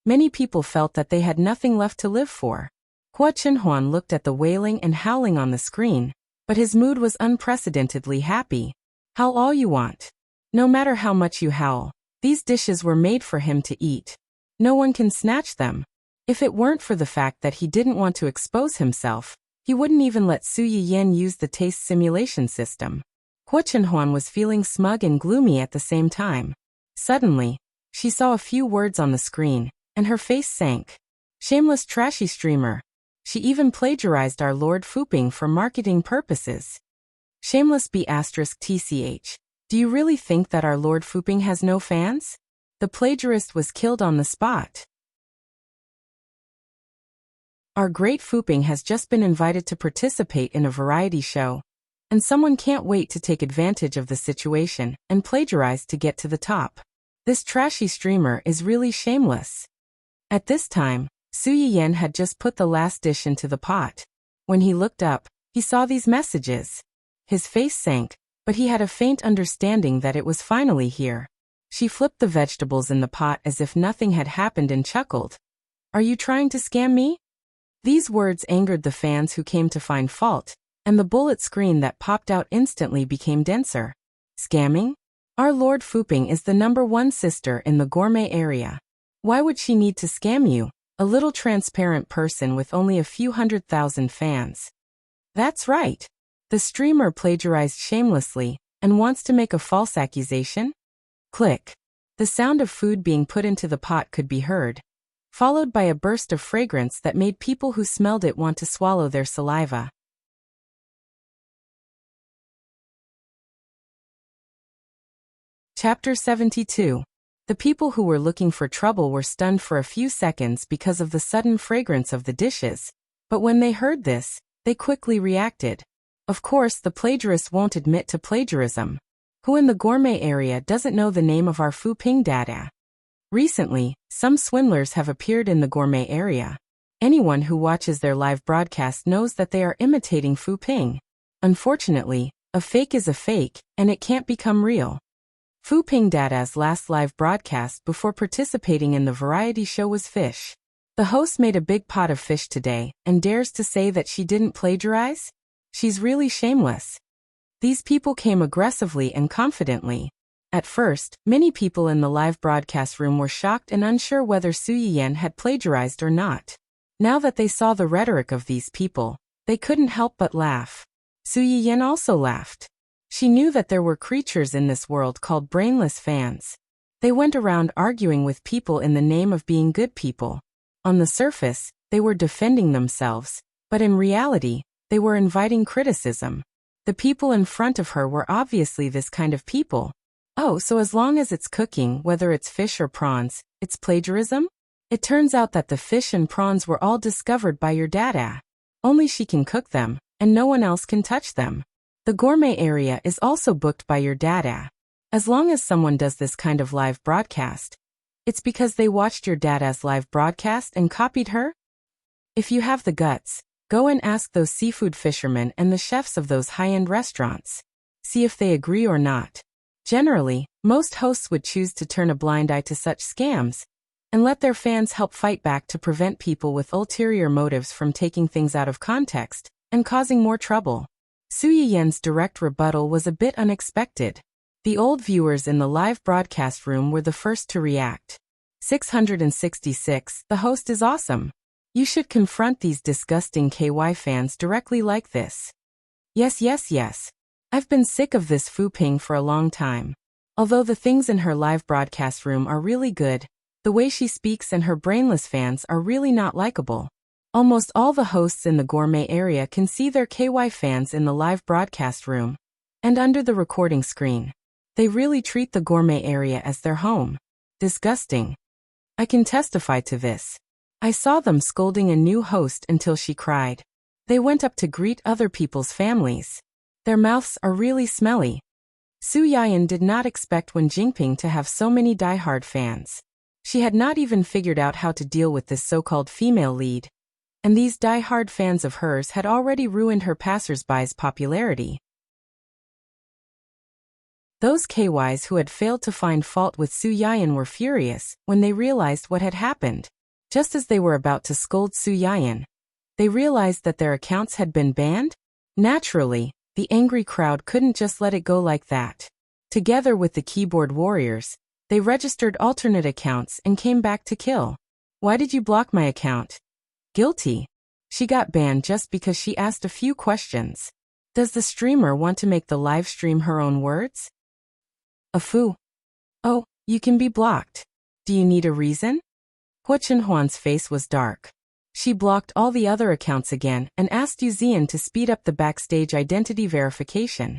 many people felt that they had nothing left to live for. Hua Chenhuan looked at the wailing and howling on the screen, but his mood was unprecedentedly happy. Howl all you want. No matter how much you howl, these dishes were made for him to eat. No one can snatch them. If it weren't for the fact that he didn't want to expose himself, he wouldn't even let Su Yiyan use the taste simulation system. Hua Chenhuan was feeling smug and gloomy at the same time. Suddenly, she saw a few words on the screen, and her face sank. Shameless trashy streamer. She even plagiarized our Lord Fuping for marketing purposes. Shameless B*TCH. Do you really think that our Lord Fuping has no fans? The plagiarist was killed on the spot. Our great Fuping has just been invited to participate in a variety show. and someone can't wait to take advantage of the situation and plagiarize to get to the top. This trashy streamer is really shameless. At this time, Su Yiyan had just put the last dish into the pot. When he looked up, he saw these messages. His face sank, but he had a faint understanding that it was finally here. She flipped the vegetables in the pot as if nothing had happened and chuckled. "Are you trying to scam me?" These words angered the fans who came to find fault, and the bullet screen that popped out instantly became denser. Scamming? Our Lord Fuping is the #1 sister in the gourmet area. Why would she need to scam you, a little transparent person with only a few 100,000 fans? That's right. The streamer plagiarized shamelessly and wants to make a false accusation? Click. The sound of food being put into the pot could be heard, followed by a burst of fragrance that made people who smelled it want to swallow their saliva. Chapter 72. The people who were looking for trouble were stunned for a few seconds because of the sudden fragrance of the dishes, but when they heard this, they quickly reacted. Of course, the plagiarist won't admit to plagiarism. Who in the gourmet area doesn't know the name of our Fuping dada? Recently, some swindlers have appeared in the gourmet area. Anyone who watches their live broadcast knows that they are imitating Fuping. Unfortunately, a fake is a fake, and it can't become real. Fuping Dada's last live broadcast before participating in the variety show was fish. The host made a big pot of fish today and dares to say that she didn't plagiarize? She's really shameless. These people came aggressively and confidently. At first, many people in the live broadcast room were shocked and unsure whether Su Yiyan had plagiarized or not. Now that they saw the rhetoric of these people, they couldn't help but laugh. Su Yiyan also laughed. She knew that there were creatures in this world called brainless fans. They went around arguing with people in the name of being good people. On the surface, they were defending themselves, but in reality, they were inviting criticism. The people in front of her were obviously this kind of people. Oh, so as long as it's cooking, whether it's fish or prawns, it's plagiarism? It turns out that the fish and prawns were all discovered by your dada. Only she can cook them, and no one else can touch them. The gourmet area is also booked by your dada. As long as someone does this kind of live broadcast, it's because they watched your dada's live broadcast and copied her? If you have the guts, go and ask those seafood fishermen and the chefs of those high-end restaurants. See if they agree or not. Generally, most hosts would choose to turn a blind eye to such scams and let their fans help fight back to prevent people with ulterior motives from taking things out of context and causing more trouble. Su Yiyan's direct rebuttal was a bit unexpected. The old viewers in the live broadcast room were the first to react. 666. The host is awesome. You should confront these disgusting KY fans directly like this. Yes. I've been sick of this Fuping for a long time. Although the things in her live broadcast room are really good, the way she speaks and her brainless fans are really not likable. Almost all the hosts in the gourmet area can see their KY fans in the live broadcast room and under the recording screen. They really treat the gourmet area as their home. Disgusting. I can testify to this. I saw them scolding a new host until she cried. They went up to greet other people's families. Their mouths are really smelly. Su Yiyan did not expect Wen Jingping to have so many die-hard fans. She had not even figured out how to deal with this so-called female lead. And these die-hard fans of hers had already ruined her passers-by's popularity. Those KYs who had failed to find fault with Su Yiyan were furious when they realized what had happened. Just as they were about to scold Su Yiyan, they realized that their accounts had been banned? Naturally, the angry crowd couldn't just let it go like that. Together with the keyboard warriors, they registered alternate accounts and came back to kill. Why did you block my account? Guilty. She got banned just because she asked a few questions. Does the streamer want to make the live stream her own words? A foo. Oh, you can be blocked. Do you need a reason? Hua Chenhuan's face was dark. She blocked all the other accounts again and asked Yu Zian to speed up the backstage identity verification.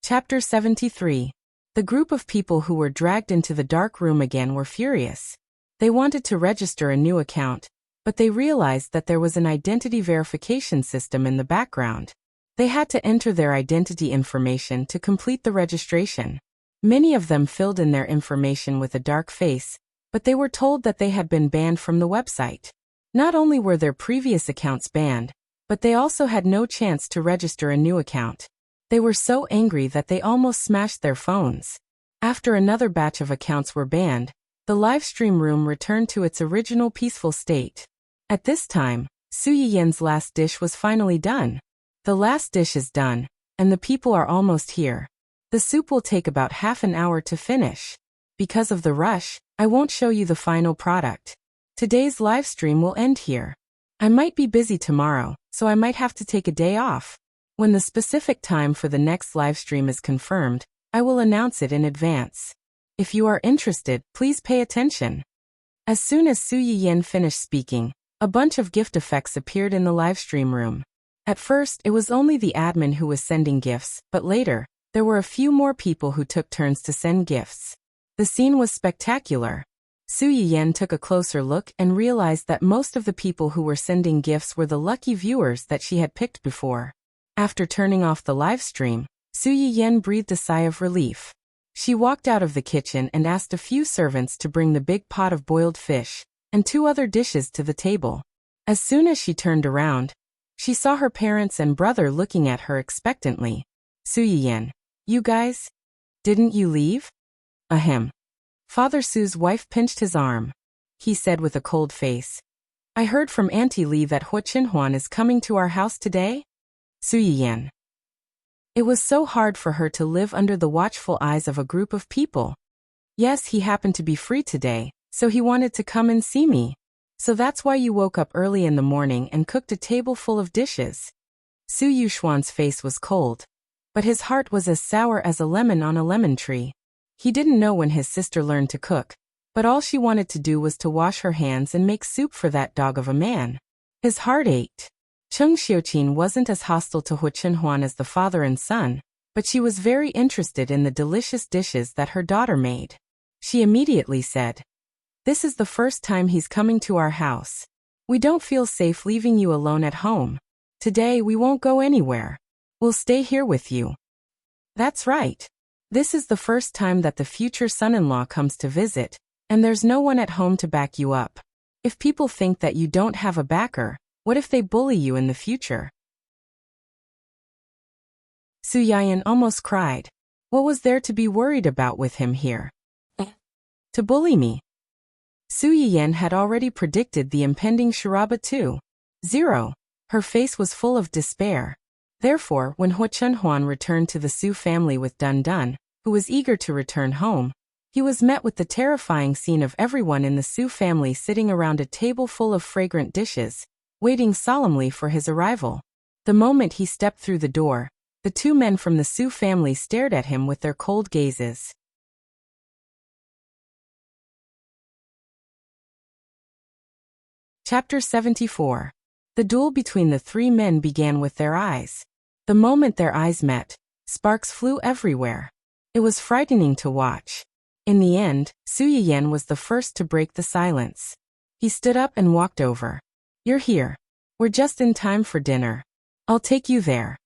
Chapter 73. The group of people who were dragged into the dark room again were furious. They wanted to register a new account, but they realized that there was an identity verification system in the background. They had to enter their identity information to complete the registration. Many of them filled in their information with a dark face, but they were told that they had been banned from the website. Not only were their previous accounts banned, but they also had no chance to register a new account. They were so angry that they almost smashed their phones. After another batch of accounts were banned, the live stream room returned to its original peaceful state. At this time, Su Yiyen's last dish was finally done. The last dish is done, and the people are almost here. The soup will take about half an hour to finish. Because of the rush, I won't show you the final product. Today's live stream will end here. I might be busy tomorrow, so I might have to take a day off. When the specific time for the next live stream is confirmed, I will announce it in advance. If you are interested, please pay attention. As soon as Su Yiyen finished speaking, a bunch of gift effects appeared in the live stream room. At first, it was only the admin who was sending gifts, but later, there were a few more people who took turns to send gifts. The scene was spectacular. Su Yiyen took a closer look and realized that most of the people who were sending gifts were the lucky viewers that she had picked before. After turning off the live stream, Su Yiyen breathed a sigh of relief. She walked out of the kitchen and asked a few servants to bring the big pot of boiled fish and 2 other dishes to the table. As soon as she turned around, she saw her parents and brother looking at her expectantly. Su Yiyen, you guys? Didn't you leave? Ahem. Father Su's wife pinched his arm. He said with a cold face. I heard from Auntie Li that Hua Chinhuan is coming to our house today? Su Yiyen. It was so hard for her to live under the watchful eyes of a group of people. Yes, he happened to be free today, so he wanted to come and see me. So that's why you woke up early in the morning and cooked a table full of dishes. Su Yuxuan's face was cold, but his heart was as sour as a lemon on a lemon tree. He didn't know when his sister learned to cook, but all she wanted to do was to wash her hands and make soup for that dog of a man. His heart ached. Cheng Xiuqin wasn't as hostile to Hua Chinhuan as the father and son, but she was very interested in the delicious dishes that her daughter made. She immediately said, This is the first time he's coming to our house. We don't feel safe leaving you alone at home. Today we won't go anywhere. We'll stay here with you. That's right. This is the first time that the future son-in-law comes to visit, and there's no one at home to back you up. If people think that you don't have a backer, what if they bully you in the future? Su Yiyen almost cried. What was there to be worried about with him here? To bully me. Su Yiyen had already predicted the impending charaba 2.0. Her face was full of despair. Therefore, when Hua Chenhuan returned to the Su family with Dun Dun, who was eager to return home, he was met with the terrifying scene of everyone in the Su family sitting around a table full of fragrant dishes, waiting solemnly for his arrival. The moment he stepped through the door, the 2 men from the Su family stared at him with their cold gazes. Chapter 74. The duel between the 3 men began with their eyes. The moment their eyes met, sparks flew everywhere. It was frightening to watch. In the end, Su Yiyen was the first to break the silence. He stood up and walked over. You're here. We're just in time for dinner. I'll take you there.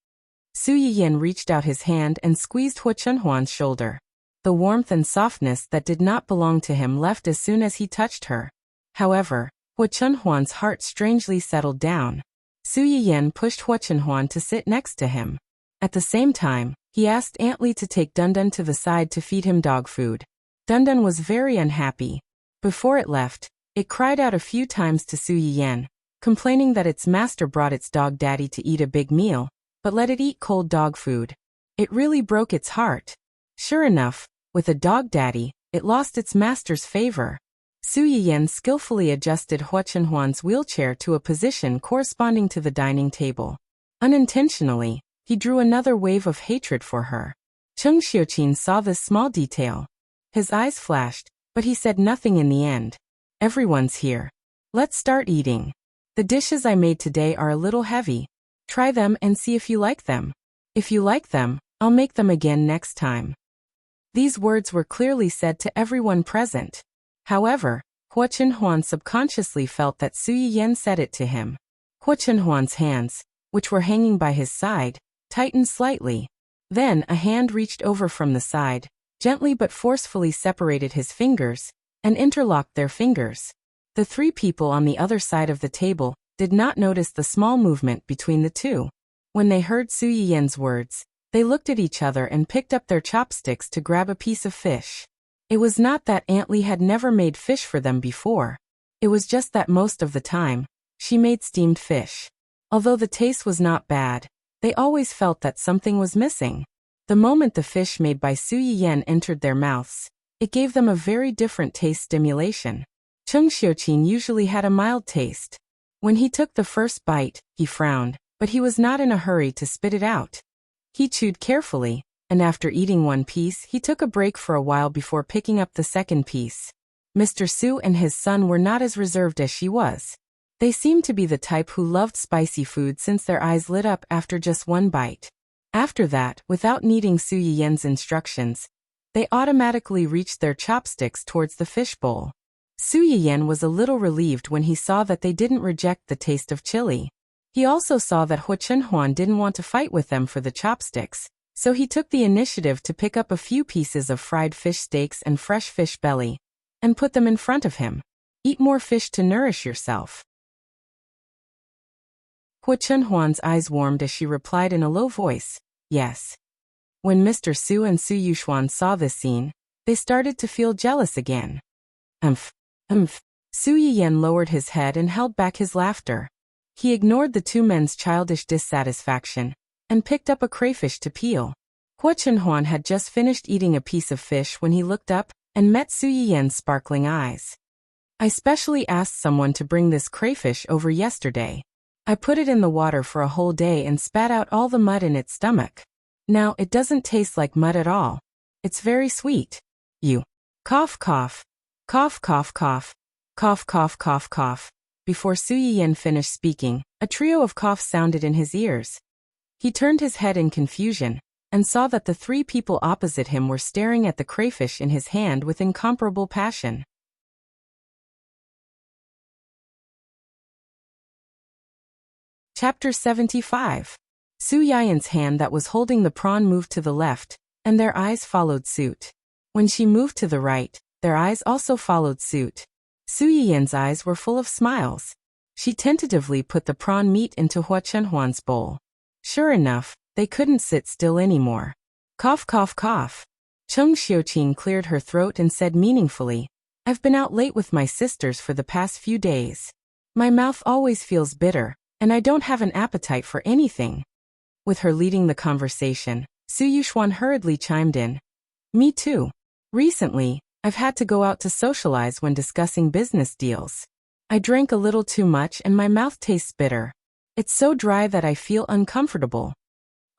Su Yiyen reached out his hand and squeezed Hua Chenhuan's shoulder. The warmth and softness that did not belong to him left as soon as he touched her. However, Hua Chenhuan's heart strangely settled down. Su Yiyen pushed Hua Chenhuan to sit next to him. At the same time, he asked Aunt Li to take Dun Dun to the side to feed him dog food. Dun Dun was very unhappy. Before it left, it cried out a few times to Su Yiyen, complaining that its master brought its dog daddy to eat a big meal, but let it eat cold dog food. It really broke its heart. Sure enough, with a dog daddy, it lost its master's favor. Su Yiyen skillfully adjusted Hua Chenhuan's wheelchair to a position corresponding to the dining table. Unintentionally, he drew another wave of hatred for her. Cheng Xiuqin saw this small detail. His eyes flashed, but he said nothing in the end. Everyone's here. Let's start eating. The dishes I made today are a little heavy. Try them and see if you like them. If you like them, I'll make them again next time. These words were clearly said to everyone present. However, Hua Chenhuan subconsciously felt that Su Yiyan said it to him. Hua Chenhuan's hands, which were hanging by his side, tightened slightly. Then a hand reached over from the side, gently but forcefully separated his fingers, and interlocked their fingers. The three people on the other side of the table did not notice the small movement between the two. When they heard Su Yiyan's words, they looked at each other and picked up their chopsticks to grab a piece of fish. It was not that Aunt Lee had never made fish for them before. It was just that most of the time, she made steamed fish. Although the taste was not bad, they always felt that something was missing. The moment the fish made by Su Yiyan entered their mouths, it gave them a very different taste stimulation. Cheng Xiuqin usually had a mild taste. When he took the first bite, he frowned, but he was not in a hurry to spit it out. He chewed carefully, and after eating one piece he took a break for a while before picking up the second piece. Mr. Su and his son were not as reserved as she was. They seemed to be the type who loved spicy food since their eyes lit up after just one bite. After that, without needing Su Yiyan's instructions, they automatically reached their chopsticks towards the fish bowl. Su Yiyan was a little relieved when he saw that they didn't reject the taste of chili. He also saw that Hua Chenhuan didn't want to fight with them for the chopsticks, so he took the initiative to pick up a few pieces of fried fish steaks and fresh fish belly, and put them in front of him. Eat more fish to nourish yourself. Hua Chenhuan's eyes warmed as she replied in a low voice, yes. When Mr. Su and Su Yuxuan saw this scene, they started to feel jealous again. Umph. Su Yiyan lowered his head and held back his laughter. He ignored the two men's childish dissatisfaction, and picked up a crayfish to peel. Hua Chenhuan had just finished eating a piece of fish when he looked up and met Su Yiyan's sparkling eyes. I specially asked someone to bring this crayfish over yesterday. I put it in the water for a whole day and spat out all the mud in its stomach. Now it doesn't taste like mud at all. It's very sweet. You. Cough cough. Cough cough cough. Cough cough cough cough. Before Su Yiyan finished speaking, a trio of coughs sounded in his ears. He turned his head in confusion, and saw that the three people opposite him were staring at the crayfish in his hand with incomparable passion. Chapter 75. Su Yiyan's hand that was holding the prawn moved to the left, and their eyes followed suit. When she moved to the right, their eyes also followed suit. Su Yiyan's eyes were full of smiles. She tentatively put the prawn meat into Hua Chenhuan's bowl. Sure enough, they couldn't sit still anymore. Cough cough cough. Cheng Xiuqin cleared her throat and said meaningfully, I've been out late with my sisters for the past few days. My mouth always feels bitter, and I don't have an appetite for anything. With her leading the conversation, Su Yuxuan hurriedly chimed in. Me too. Recently, I've had to go out to socialize when discussing business deals. I drank a little too much and my mouth tastes bitter. It's so dry that I feel uncomfortable.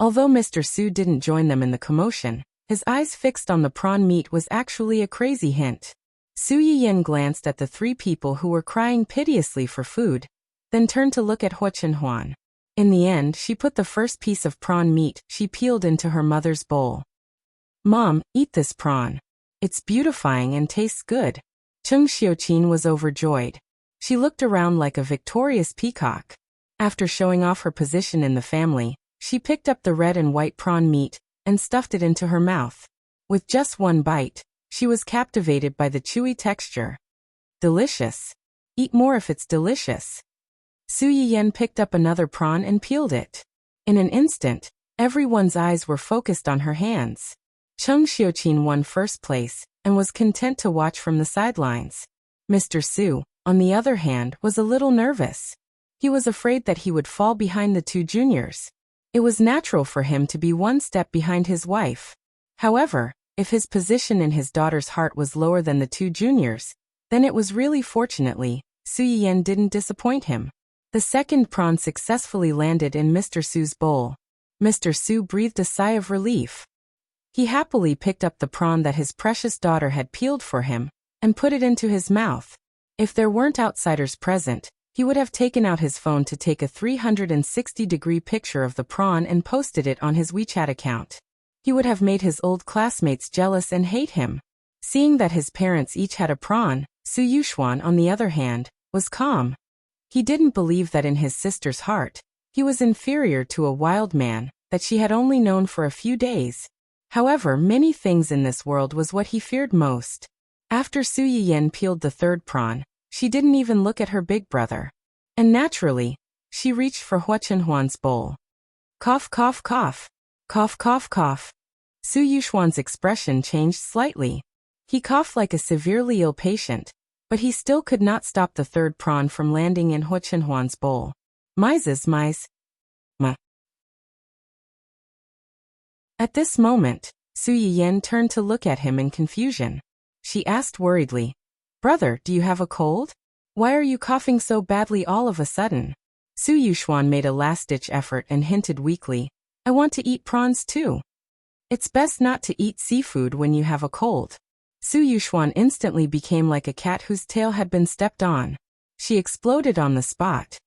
Although Mr. Su didn't join them in the commotion, his eyes fixed on the prawn meat was actually a crazy hint. Su Yiyan glanced at the three people who were crying piteously for food, then turned to look at Hua Chenhuan. In the end, she put the first piece of prawn meat she peeled into her mother's bowl. Mom, eat this prawn. It's beautifying and tastes good. Cheng Xiuqin was overjoyed. She looked around like a victorious peacock. After showing off her position in the family, she picked up the red and white prawn meat and stuffed it into her mouth. With just one bite, she was captivated by the chewy texture. Delicious. Eat more if it's delicious. Su Yiyan picked up another prawn and peeled it. In an instant, everyone's eyes were focused on her hands. Cheng Xiuqin won first place and was content to watch from the sidelines. Mr. Su, on the other hand, was a little nervous. He was afraid that he would fall behind the two juniors. It was natural for him to be one step behind his wife. However, if his position in his daughter's heart was lower than the two juniors, then it was really fortunately, Su Yiyan didn't disappoint him. The second prawn successfully landed in Mr. Su's bowl. Mr. Su breathed a sigh of relief. He happily picked up the prawn that his precious daughter had peeled for him, and put it into his mouth. If there weren't outsiders present, he would have taken out his phone to take a 360-degree picture of the prawn and posted it on his WeChat account. He would have made his old classmates jealous and hate him. Seeing that his parents each had a prawn, Su Yuxuan, on the other hand, was calm. He didn't believe that in his sister's heart, he was inferior to a wild man that she had only known for a few days. However, many things in this world was what he feared most. After Su Yiyan peeled the third prawn, she didn't even look at her big brother. And naturally, she reached for Hua Chenhuan's bowl. Cough, cough, cough. Cough, cough, cough. Su Yuxuan's expression changed slightly. He coughed like a severely ill patient, but he still could not stop the third prawn from landing in Hua Chenhuan's bowl. Mises, mise. Ma. At this moment, Su Yiyan turned to look at him in confusion. She asked worriedly, "Brother, do you have a cold? Why are you coughing so badly all of a sudden?" Su Yuxuan made a last-ditch effort and hinted weakly, "I want to eat prawns too." It's best not to eat seafood when you have a cold. Su Yuxuan instantly became like a cat whose tail had been stepped on. She exploded on the spot.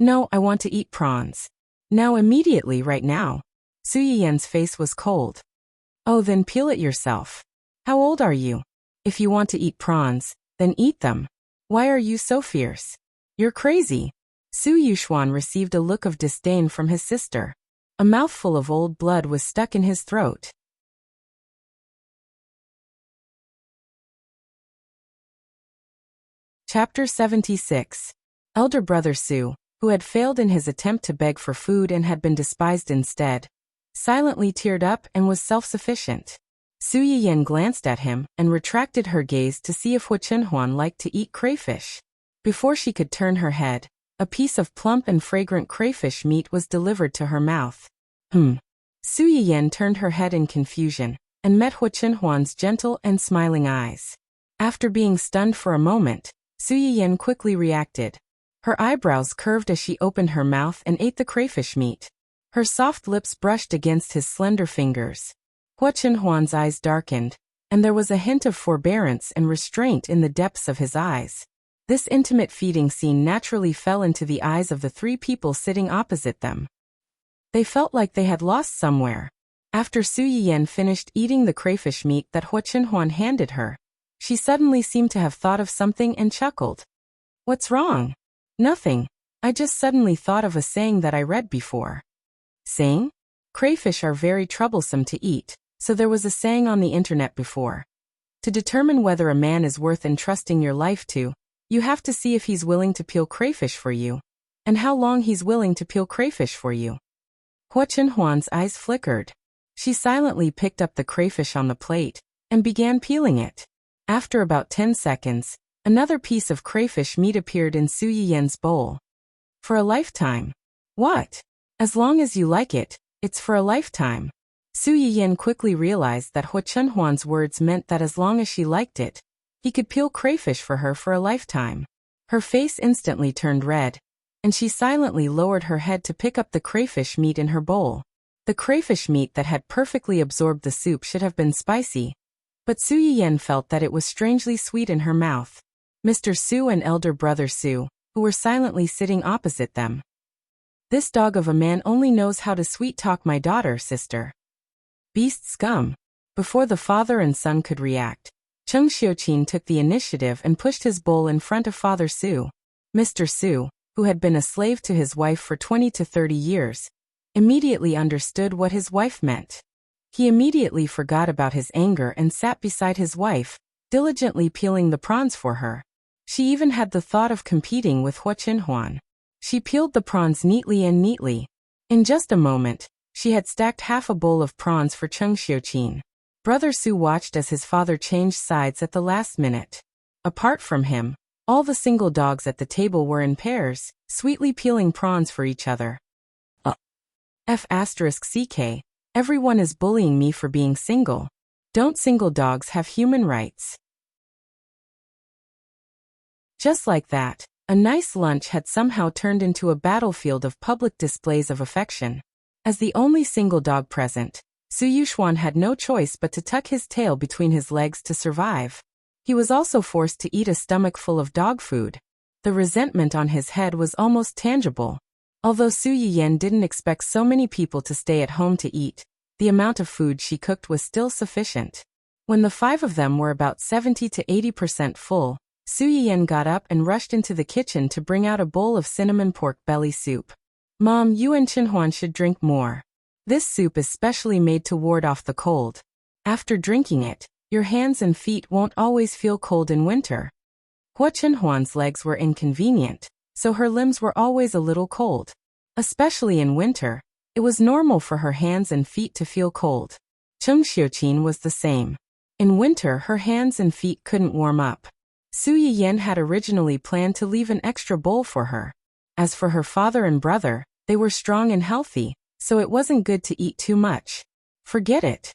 "No, I want to eat prawns. Now, immediately, right now." Su Yiyan's face was cold. "Oh, then peel it yourself. How old are you? If you want to eat prawns, then eat them. Why are you so fierce? You're crazy." Su Yuxuan received a look of disdain from his sister. A mouthful of old blood was stuck in his throat. Chapter 76. Elder brother Su, who had failed in his attempt to beg for food and had been despised instead, silently teared up and was self-sufficient. Su Yiyan glanced at him and retracted her gaze to see if Hua Chenhuan liked to eat crayfish. Before she could turn her head, a piece of plump and fragrant crayfish meat was delivered to her mouth. Su Yiyan turned her head in confusion and met Hua Chenhuan's gentle and smiling eyes. After being stunned for a moment, Su Yiyan quickly reacted. Her eyebrows curved as she opened her mouth and ate the crayfish meat. Her soft lips brushed against his slender fingers. Hua Chenhuan's eyes darkened, and there was a hint of forbearance and restraint in the depths of his eyes. This intimate feeding scene naturally fell into the eyes of the three people sitting opposite them. They felt like they had lost somewhere. After Su Yiyan finished eating the crayfish meat that Hua Chenhuan handed her, she suddenly seemed to have thought of something and chuckled. "What's wrong?" "Nothing. I just suddenly thought of a saying that I read before." "Saying?" "Crayfish are very troublesome to eat, so there was a saying on the internet before. To determine whether a man is worth entrusting your life to, you have to see if he's willing to peel crayfish for you, and how long he's willing to peel crayfish for you." Hua Chenhuan's eyes flickered. She silently picked up the crayfish on the plate and began peeling it. After about 10 seconds, another piece of crayfish meat appeared in Su Yiyan's bowl. "For a lifetime." "What?" "As long as you like it, it's for a lifetime." Su Yiyan quickly realized that Hua Chenhuan's words meant that as long as she liked it, he could peel crayfish for her for a lifetime. Her face instantly turned red, and she silently lowered her head to pick up the crayfish meat in her bowl. The crayfish meat that had perfectly absorbed the soup should have been spicy, but Su Yiyan felt that it was strangely sweet in her mouth. Mr. Su and elder brother Su, who were silently sitting opposite them. "This dog of a man only knows how to sweet-talk my daughter, sister." "Beast scum." Before the father and son could react, Cheng Xiuqin took the initiative and pushed his bowl in front of Father Su. Mr. Su, who had been a slave to his wife for 20 to 30 years, immediately understood what his wife meant. He immediately forgot about his anger and sat beside his wife, diligently peeling the prawns for her. She even had the thought of competing with Hua Chenhuan. She peeled the prawns neatly. In just a moment, she had stacked half a bowl of prawns for Cheng Xiuqin. Brother Su watched as his father changed sides at the last minute. Apart from him, all the single dogs at the table were in pairs, sweetly peeling prawns for each other. F***CK, everyone is bullying me for being single. Don't single dogs have human rights? Just like that, a nice lunch had somehow turned into a battlefield of public displays of affection. As the only single dog present, Su Yuxuan had no choice but to tuck his tail between his legs to survive. He was also forced to eat a stomach full of dog food. The resentment on his head was almost tangible. Although Su Yiyan didn't expect so many people to stay at home to eat, the amount of food she cooked was still sufficient. When the 5 of them were about 70 to 80% full, Su Yiyan got up and rushed into the kitchen to bring out a bowl of cinnamon pork belly soup. Mom, you and Chinhuan should drink more. This soup is specially made to ward off the cold. After drinking it, your hands and feet won't always feel cold in winter. Hua Chinhuan's legs were inconvenient, so her limbs were always a little cold. Especially in winter, it was normal for her hands and feet to feel cold. Cheng Xiuqin was the same. In winter, her hands and feet couldn't warm up. Su Yiyan had originally planned to leave an extra bowl for her. As for her father and brother, they were strong and healthy, so it wasn't good to eat too much. Forget it.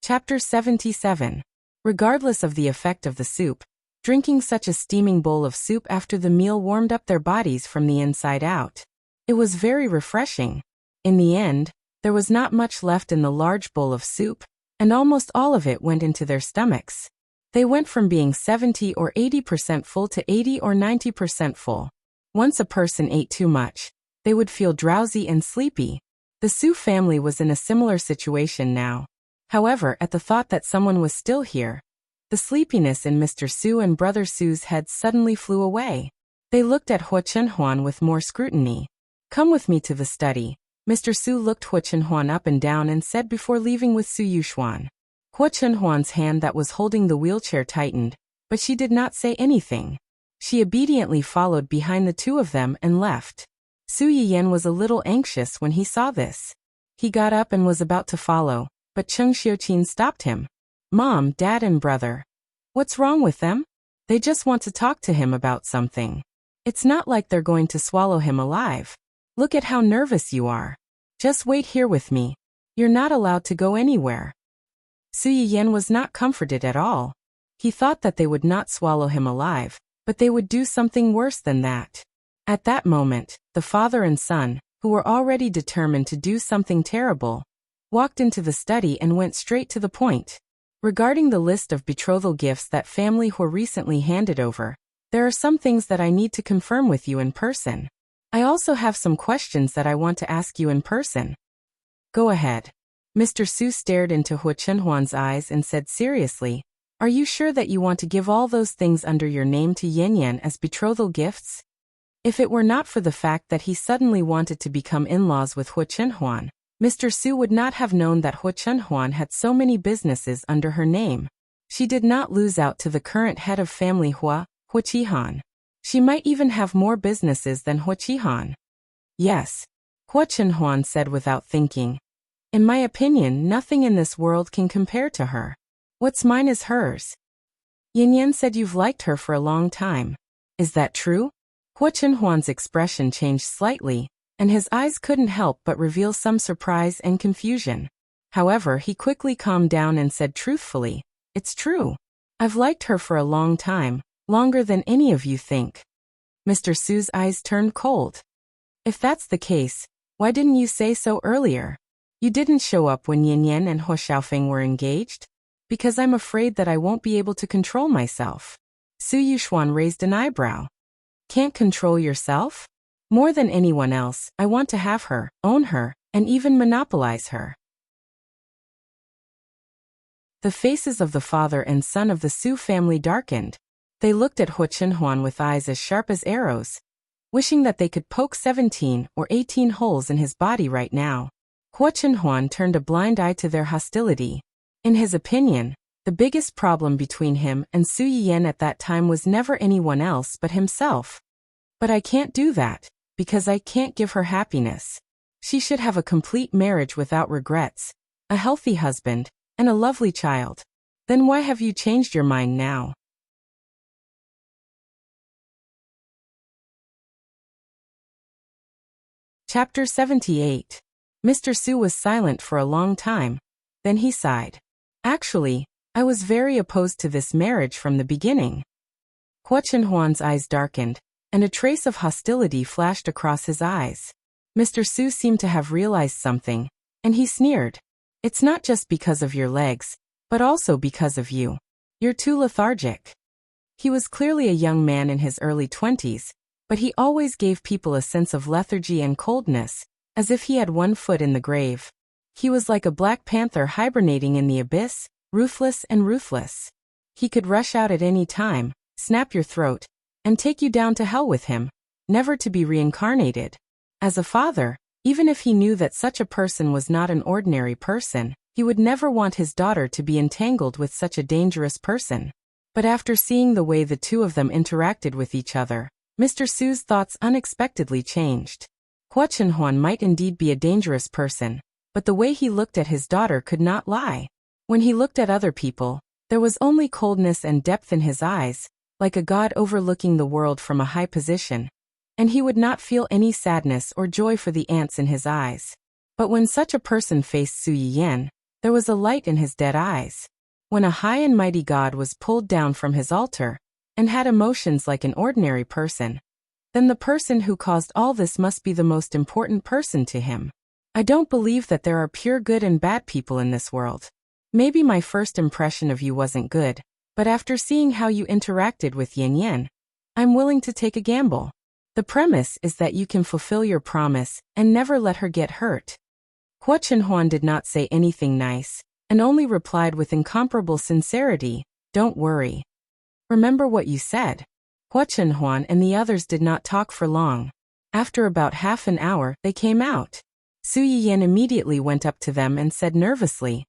Chapter 77. Regardless of the effect of the soup, drinking such a steaming bowl of soup after the meal warmed up their bodies from the inside out. It was very refreshing. In the end, there was not much left in the large bowl of soup, and almost all of it went into their stomachs. They went from being 70 or 80% full to 80 or 90% full. Once a person ate too much, they would feel drowsy and sleepy. The Su family was in a similar situation now. However, at the thought that someone was still here, the sleepiness in Mr. Su and Brother Su's heads suddenly flew away. They looked at Hua Chenhuan with more scrutiny. Come with me to the study. Mr. Su looked Hua Chenhuan up and down and said before leaving with Su Yuxuan. Hua Chenhuan's hand that was holding the wheelchair tightened, but she did not say anything. She obediently followed behind the two of them and left. Su Yiyan was a little anxious when he saw this. He got up and was about to follow, but Cheng Xiuqin stopped him. Mom, Dad and brother. What's wrong with them? They just want to talk to him about something. It's not like they're going to swallow him alive. Look at how nervous you are. Just wait here with me. You're not allowed to go anywhere. Su Yiyan was not comforted at all. He thought that they would not swallow him alive, but they would do something worse than that. At that moment, the father and son, who were already determined to do something terrible, walked into the study and went straight to the point. Regarding the list of betrothal gifts that family were recently handed over, there are some things that I need to confirm with you in person. I also have some questions that I want to ask you in person. Go ahead. Mr. Su stared into Hua Chenhuan's eyes and said seriously, Are you sure that you want to give all those things under your name to Yan Yan as betrothal gifts? If it were not for the fact that he suddenly wanted to become in-laws with Hua Chenhuan, Mr. Su would not have known that Hua Chenhuan had so many businesses under her name. She did not lose out to the current head of family Hua Qihan. She might even have more businesses than Hua Qihan. Yes, Hua Chenhuan said without thinking. In my opinion, nothing in this world can compare to her. What's mine is hers. Yan Yan said you've liked her for a long time. Is that true? Hua Chenhuan's expression changed slightly, and his eyes couldn't help but reveal some surprise and confusion. However, he quickly calmed down and said truthfully, It's true. I've liked her for a long time, longer than any of you think. Mr. Su's eyes turned cold. If that's the case, why didn't you say so earlier? You didn't show up when Yin Yan and Hua Xiaofeng were engaged? Because I'm afraid that I won't be able to control myself. Su Yuxuan raised an eyebrow. Can't control yourself? More than anyone else, I want to have her, own her, and even monopolize her. The faces of the father and son of the Su family darkened. They looked at Hua Chenhuan with eyes as sharp as arrows, wishing that they could poke 17 or 18 holes in his body right now. Hua Chenhuan turned a blind eye to their hostility. In his opinion, the biggest problem between him and Su Yiyan at that time was never anyone else but himself. But I can't do that, because I can't give her happiness. She should have a complete marriage without regrets, a healthy husband, and a lovely child. Then why have you changed your mind now? Chapter 78. Mr. Su was silent for a long time. Then he sighed. Actually, I was very opposed to this marriage from the beginning. Hua Chenhuan's eyes darkened, and a trace of hostility flashed across his eyes. Mr. Su seemed to have realized something, and he sneered. It's not just because of your legs, but also because of you. You're too lethargic. He was clearly a young man in his early 20s, but he always gave people a sense of lethargy and coldness, as if he had one foot in the grave. He was like a black panther hibernating in the abyss, ruthless and ruthless. He could rush out at any time, snap your throat, and take you down to hell with him, never to be reincarnated. As a father, even if he knew that such a person was not an ordinary person, he would never want his daughter to be entangled with such a dangerous person. But after seeing the way the two of them interacted with each other, Mr. Su's thoughts unexpectedly changed. Hua Chenhuan might indeed be a dangerous person, but the way he looked at his daughter could not lie. When he looked at other people, there was only coldness and depth in his eyes, like a god overlooking the world from a high position, and he would not feel any sadness or joy for the ants in his eyes. But when such a person faced Su Yiyan, there was a light in his dead eyes. When a high and mighty god was pulled down from his altar, and had emotions like an ordinary person, then the person who caused all this must be the most important person to him. I don't believe that there are pure good and bad people in this world. Maybe my first impression of you wasn't good, but after seeing how you interacted with Yin Yin, I'm willing to take a gamble. The premise is that you can fulfill your promise and never let her get hurt. Hua Chenhuan did not say anything nice, and only replied with incomparable sincerity, "Don't worry. Remember what you said." Hua Chenhuan and the others did not talk for long. After about half an hour, they came out. Su Yiyan immediately went up to them and said nervously,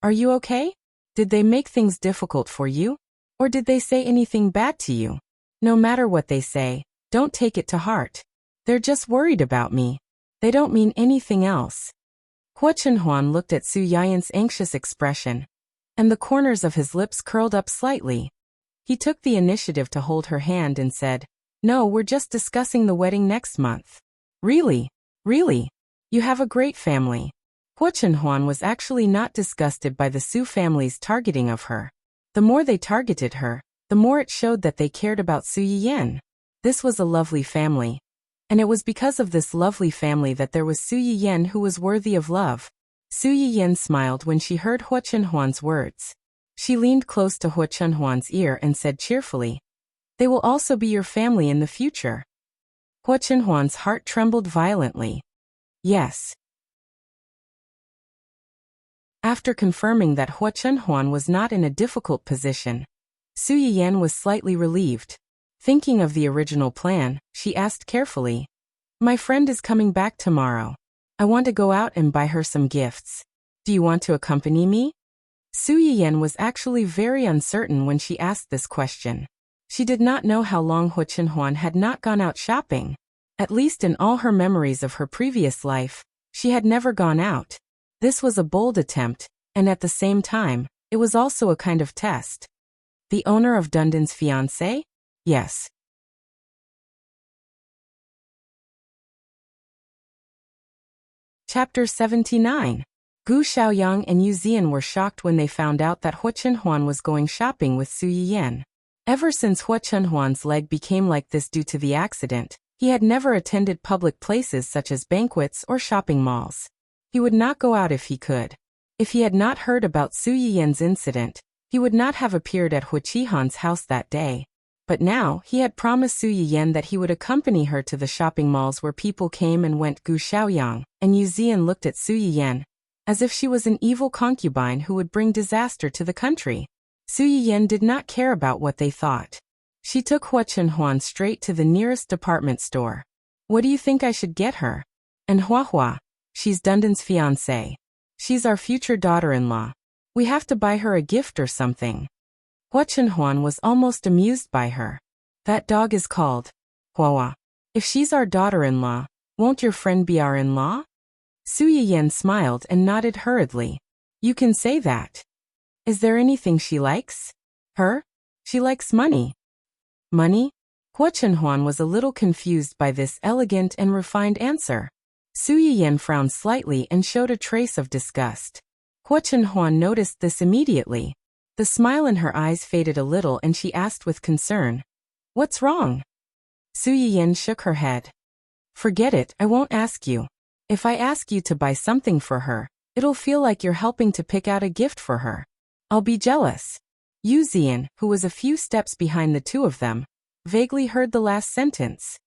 "Are you okay? Did they make things difficult for you? Or did they say anything bad to you? No matter what they say, don't take it to heart. They're just worried about me. They don't mean anything else." Hua Chenhuan looked at Su Yiyan's anxious expression, and the corners of his lips curled up slightly. He took the initiative to hold her hand and said, "No, we're just discussing the wedding next month." "Really? Really? You have a great family." Hua Chenhuan was actually not disgusted by the Su family's targeting of her. The more they targeted her, the more it showed that they cared about Su Yiyan. This was a lovely family. And it was because of this lovely family that there was Su Yiyan who was worthy of love. Su Yiyan smiled when she heard Hua Chenhuan's words. She leaned close to Hua Chenhuan's ear and said cheerfully, "They will also be your family in the future." Hua Chenhuan's heart trembled violently. Yes. After confirming that Hua Chenhuan was not in a difficult position, Su Yiyan was slightly relieved. Thinking of the original plan, she asked carefully, "My friend is coming back tomorrow. I want to go out and buy her some gifts. Do you want to accompany me?" Su Yiyan was actually very uncertain when she asked this question. She did not know how long Hua Chenhuan had not gone out shopping. At least in all her memories of her previous life, she had never gone out. This was a bold attempt, and at the same time, it was also a kind of test. The owner of Dundon's fiancé? Yes. Chapter 79. Gu Xiaoyang and Yu Zian were shocked when they found out that Hua Chenhuan was going shopping with Su Yiyan. Ever since Hua Chenhuan's leg became like this due to the accident, he had never attended public places such as banquets or shopping malls. He would not go out if he could. If he had not heard about Su Yiyan's incident, he would not have appeared at Hua Qihan's house that day. But now, he had promised Su Yiyan that he would accompany her to the shopping malls where people came and went. Gu Xiaoyang and Yu Zian looked at Su Yiyan, as if she was an evil concubine who would bring disaster to the country. Su Yiyan did not care about what they thought. She took Hua Chenhuan straight to the nearest department store. "What do you think I should get her?" "And Hua, she's Dundon's fiancé. She's our future daughter-in-law. We have to buy her a gift or something." Hua Chenhuan was almost amused by her. "That dog is called Hua. If she's our daughter-in-law, won't your friend be our in-law?" Su Yiyan smiled and nodded hurriedly. "You can say that. Is there anything she likes?" "Her? She likes money." "Money?" Hua Chenhuan was a little confused by this elegant and refined answer. Su Yiyan frowned slightly and showed a trace of disgust. Hua Chenhuan noticed this immediately. The smile in her eyes faded a little and she asked with concern, "What's wrong?" Su Yiyan shook her head. "Forget it, I won't ask you. If I ask you to buy something for her, it'll feel like you're helping to pick out a gift for her. I'll be jealous." Yu Zian, who was a few steps behind the two of them, vaguely heard the last sentence.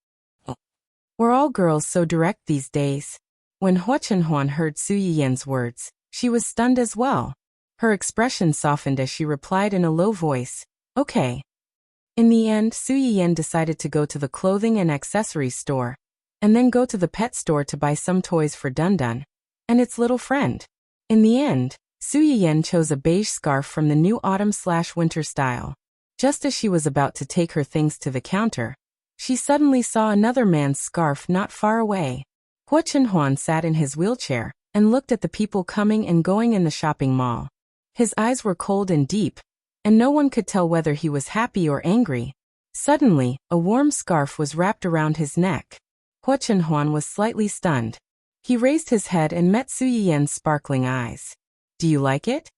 "Were all girls so direct these days?" When Hua Chenhuan heard Su Yiyan's words, she was stunned as well. Her expression softened as she replied in a low voice, "Okay." In the end, Su Yiyan decided to go to the clothing and accessories store, and then go to the pet store to buy some toys for Dundun and its little friend. In the end, Su Yiyan chose a beige scarf from the new autumn/winter style. Just as she was about to take her things to the counter, she suddenly saw another man's scarf not far away. Hua Chenhuan sat in his wheelchair and looked at the people coming and going in the shopping mall. His eyes were cold and deep, and no one could tell whether he was happy or angry. Suddenly, a warm scarf was wrapped around his neck. Hua Chenhuan was slightly stunned. He raised his head and met Su Yiyan's sparkling eyes. "Do you like it?"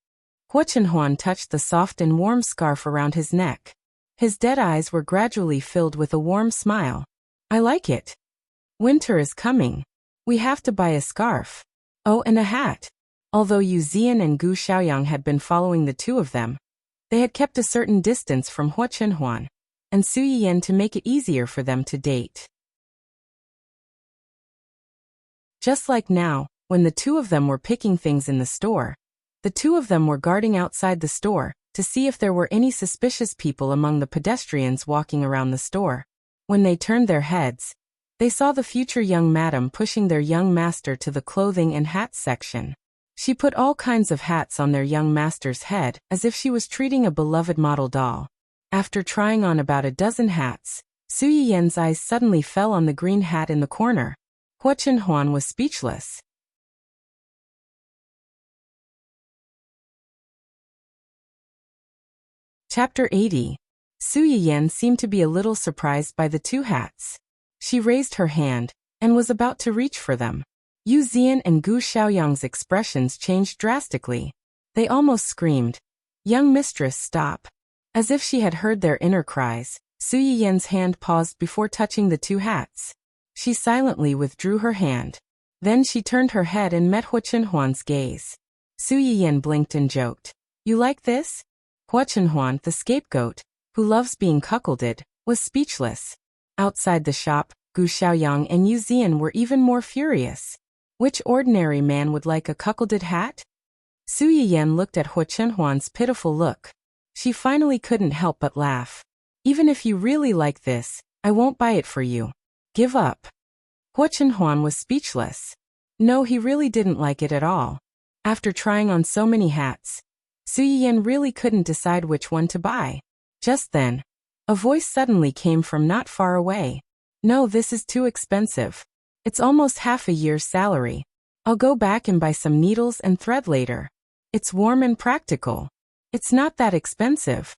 Hua Chenhuan touched the soft and warm scarf around his neck. His dead eyes were gradually filled with a warm smile. "I like it. Winter is coming. We have to buy a scarf. Oh, and a hat." Although Yu Zian and Gu Xiaoyang had been following the two of them, they had kept a certain distance from Hua Chenhuan and Su Yiyan to make it easier for them to date. Just like now, when the two of them were picking things in the store, the two of them were guarding outside the store to see if there were any suspicious people among the pedestrians walking around the store. When they turned their heads, they saw the future young madam pushing their young master to the clothing and hats section. She put all kinds of hats on their young master's head as if she was treating a beloved model doll. After trying on about a dozen hats, Su Yiyan's eyes suddenly fell on the green hat in the corner. Hua Chenhuan was speechless. Chapter 80. Su Yiyan seemed to be a little surprised by the two hats. She raised her hand and was about to reach for them. Yu Zian and Gu Xiaoyang's expressions changed drastically. They almost screamed, "Young mistress, stop." As if she had heard their inner cries, Su Yiyan's hand paused before touching the two hats. She silently withdrew her hand. Then she turned her head and met Hua Chenhuan's gaze. Su Yiyan blinked and joked, "You like this?" Hua Chenhuan, the scapegoat, who loves being cuckolded, was speechless. Outside the shop, Gu Xiaoyang and Yu Zian were even more furious. Which ordinary man would like a cuckolded hat? Su Yiyan looked at Hua Chenhuan's pitiful look. She finally couldn't help but laugh. "Even if you really like this, I won't buy it for you. Give up." Hua Chenhuan was speechless. No, he really didn't like it at all. After trying on so many hats, Su Yiyan really couldn't decide which one to buy. Just then, a voice suddenly came from not far away. "No, this is too expensive. It's almost half a year's salary. I'll go back and buy some needles and thread later. It's warm and practical. It's not that expensive."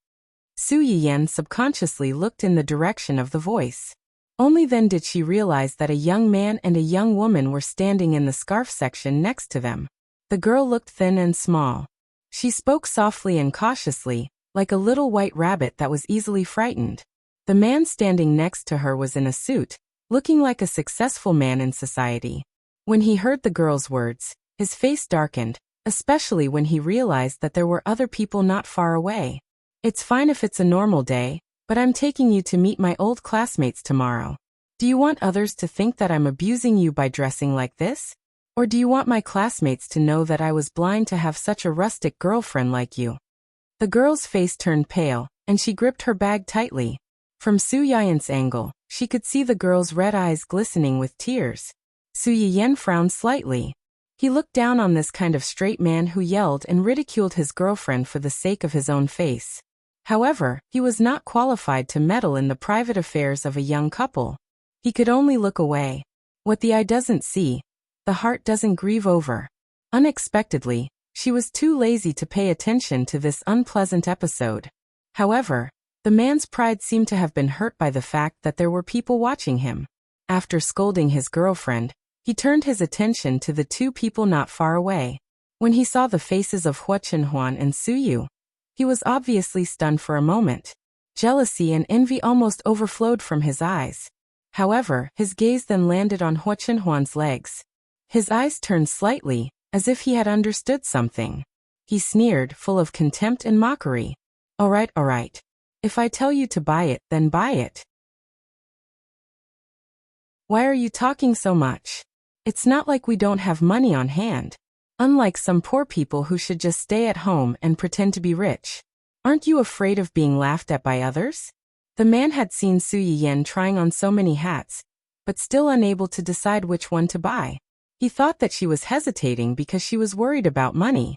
Su Yiyan subconsciously looked in the direction of the voice. Only then did she realize that a young man and a young woman were standing in the scarf section next to them. The girl looked thin and small. She spoke softly and cautiously, like a little white rabbit that was easily frightened. The man standing next to her was in a suit, looking like a successful man in society. When he heard the girl's words, his face darkened, especially when he realized that there were other people not far away. "It's fine if it's a normal day, but I'm taking you to meet my old classmates tomorrow. Do you want others to think that I'm abusing you by dressing like this? Or do you want my classmates to know that I was blind to have such a rustic girlfriend like you?" The girl's face turned pale, and she gripped her bag tightly. From Su Yiyan's angle, she could see the girl's red eyes glistening with tears. Su Yiyan frowned slightly. He looked down on this kind of straight man who yelled and ridiculed his girlfriend for the sake of his own face. However, he was not qualified to meddle in the private affairs of a young couple. He could only look away. What the eye doesn't see, the heart doesn't grieve over. Unexpectedly, she was too lazy to pay attention to this unpleasant episode. However, the man's pride seemed to have been hurt by the fact that there were people watching him. After scolding his girlfriend, he turned his attention to the two people not far away. When he saw the faces of Hua Chenhuan and Su Yu, he was obviously stunned for a moment. Jealousy and envy almost overflowed from his eyes. However, his gaze then landed on Hua Chenhuan's legs. His eyes turned slightly, as if he had understood something. He sneered, full of contempt and mockery. All right. If I tell you to buy it, then buy it. Why are you talking so much? It's not like we don't have money on hand. Unlike some poor people who should just stay at home and pretend to be rich. Aren't you afraid of being laughed at by others? The man had seen Su Yiyan trying on so many hats, but still unable to decide which one to buy. He thought that she was hesitating because she was worried about money.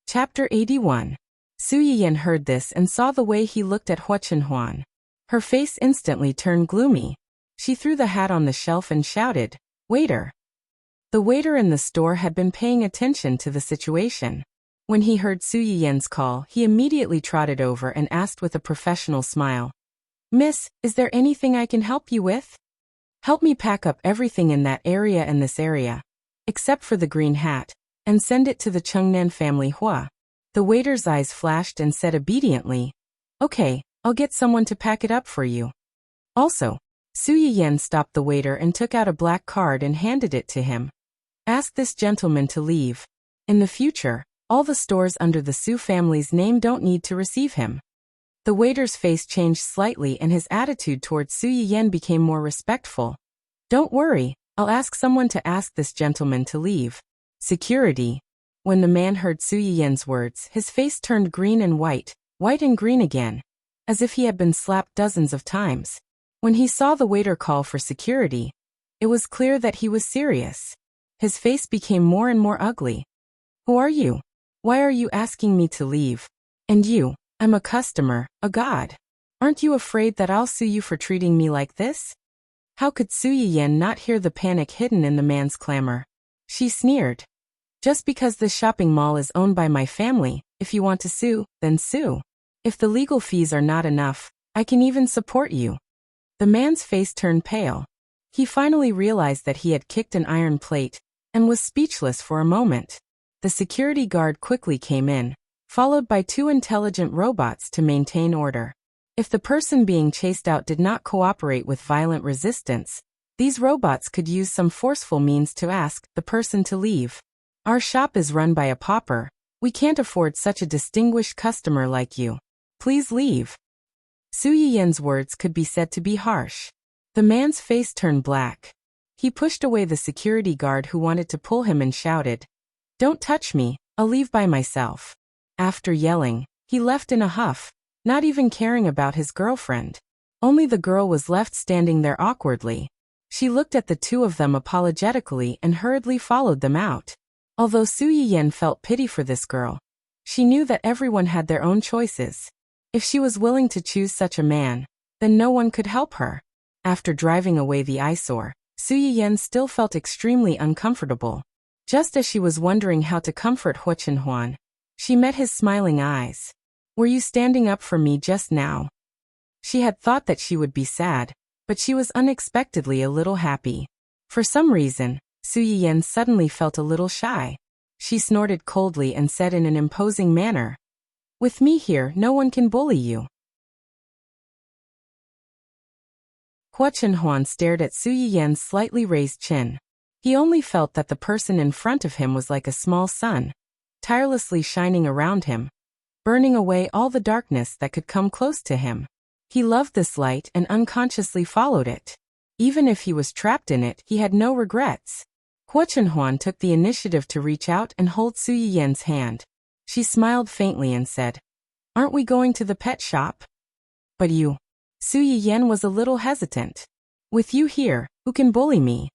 Chapter 81. Su Yiyan heard this and saw the way he looked at Hua Chenhuan. Her face instantly turned gloomy. She threw the hat on the shelf and shouted, "Waiter!" The waiter in the store had been paying attention to the situation. When he heard Su Yiyan's call, he immediately trotted over and asked with a professional smile, "Miss, is there anything I can help you with? Help me pack up everything in that area and this area, except for the green hat, and send it to the Chengnan family Hua." The waiter's eyes flashed and said obediently, "Okay, I'll get someone to pack it up for you." Also, Su Yiyan stopped the waiter and took out a black card and handed it to him. "Ask this gentleman to leave. In the future, all the stores under the Su family's name don't need to receive him." The waiter's face changed slightly and his attitude towards Su Yiyan became more respectful. "Don't worry, I'll ask someone to ask this gentleman to leave." Security. When the man heard Su Yiyan's words, his face turned green and white and green again, as if he had been slapped dozens of times. When he saw the waiter call for security, it was clear that he was serious. His face became more and more ugly. "Who are you? Why are you asking me to leave? And you, I'm a customer, a god. Aren't you afraid that I'll sue you for treating me like this?" How could Su Yiyan not hear the panic hidden in the man's clamor? She sneered. "Just because this shopping mall is owned by my family, if you want to sue, then sue. If the legal fees are not enough, I can even support you." The man's face turned pale. He finally realized that he had kicked an iron plate, and was speechless for a moment. The security guard quickly came in, followed by 2 intelligent robots to maintain order. If the person being chased out did not cooperate with violent resistance, these robots could use some forceful means to ask the person to leave. "Our shop is run by a pauper. We can't afford such a distinguished customer like you. Please leave." Su Yiyan's words could be said to be harsh. The man's face turned black. He pushed away the security guard who wanted to pull him and shouted, "Don't touch me, I'll leave by myself." After yelling, he left in a huff, not even caring about his girlfriend. Only the girl was left standing there awkwardly. She looked at the 2 of them apologetically and hurriedly followed them out. Although Su Yiyan felt pity for this girl, she knew that everyone had their own choices. If she was willing to choose such a man, then no one could help her. After driving away the eyesore, Su Yiyan still felt extremely uncomfortable. Just as she was wondering how to comfort Hua Chenhuan, she met his smiling eyes. "Were you standing up for me just now?" She had thought that she would be sad, but she was unexpectedly a little happy. For some reason, Su Yiyan suddenly felt a little shy. She snorted coldly and said in an imposing manner, "With me here, no one can bully you." Hua Chenhuan stared at Su Yiyan's slightly raised chin. He only felt that the person in front of him was like a small sun, tirelessly shining around him, burning away all the darkness that could come close to him. He loved this light and unconsciously followed it. Even if he was trapped in it, he had no regrets. Hua Chenhuan took the initiative to reach out and hold Su Yiyan's hand. She smiled faintly and said, "Aren't we going to the pet shop?" "But you..." Su Yiyan was a little hesitant. "With you here, who can bully me?"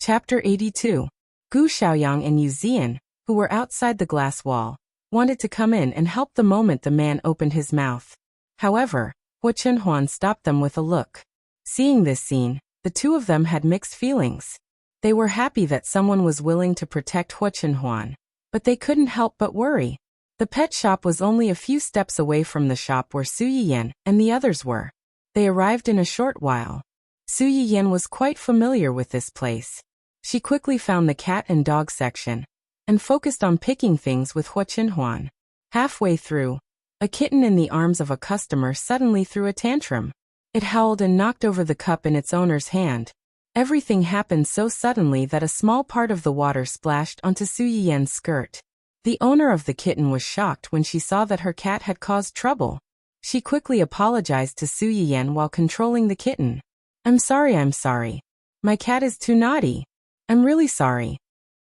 Chapter 82. Gu Xiaoyang and Yu Zian, who were outside the glass wall, wanted to come in and help the moment the man opened his mouth. However, Hua Chenhuan stopped them with a look. Seeing this scene, the 2 of them had mixed feelings. They were happy that someone was willing to protect Hua Chenhuan, but they couldn't help but worry. The pet shop was only a few steps away from the shop where Su Yiyan and the others were. They arrived in a short while. Su Yiyan was quite familiar with this place. She quickly found the cat and dog section, and focused on picking things with Hua Chenhuan. Halfway through, a kitten in the arms of a customer suddenly threw a tantrum. It howled and knocked over the cup in its owner's hand. Everything happened so suddenly that a small part of the water splashed onto Su Yiyen's skirt. The owner of the kitten was shocked when she saw that her cat had caused trouble. She quickly apologized to Su Yiyen while controlling the kitten. I'm sorry. My cat is too naughty. I'm really sorry.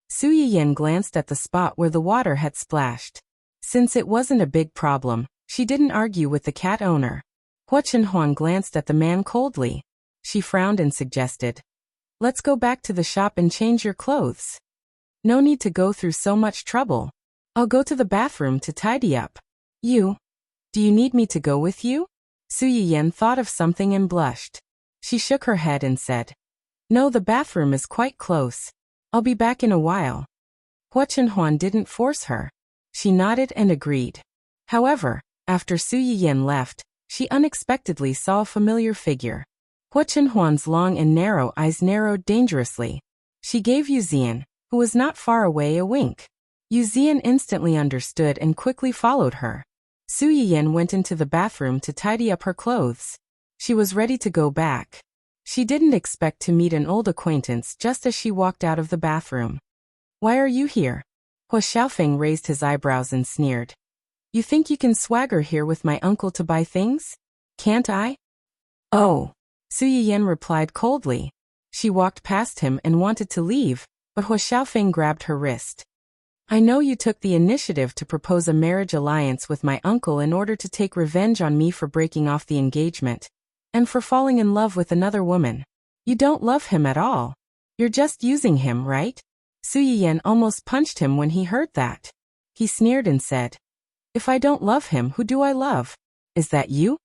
Su Yiyen glanced at the spot where the water had splashed. Since it wasn't a big problem, she didn't argue with the cat owner. Hua Chenhuan glanced at the man coldly. She frowned and suggested, "Let's go back to the shop and change your clothes. No need to go through so much trouble. I'll go to the bathroom to tidy up." Do you need me to go with you? Su Yiyen thought of something and blushed. She shook her head and said, "No, the bathroom is quite close. I'll be back in a while." Hua Chenhuan didn't force her. She nodded and agreed. However, after Su Yiyen left, she unexpectedly saw a familiar figure. Hua Chenhuan's long and narrow eyes narrowed dangerously. She gave Yuzian, who was not far away, a wink. Yuzian instantly understood and quickly followed her. Su Yiyen went into the bathroom to tidy up her clothes. She was ready to go back. She didn't expect to meet an old acquaintance just as she walked out of the bathroom. "Why are you here?" Hua Xiaofeng raised his eyebrows and sneered. "You think you can swagger here with my uncle to buy things? Can't I?" "Oh," Su Yiyen replied coldly. She walked past him and wanted to leave, but Hua Xiaofeng grabbed her wrist. "I know you took the initiative to propose a marriage alliance with my uncle in order to take revenge on me for breaking off the engagement, and for falling in love with another woman. You don't love him at all. You're just using him, right?" Su Yiyen almost punched him when he heard that. He sneered and said, "If I don't love him, who do I love? Is that you?"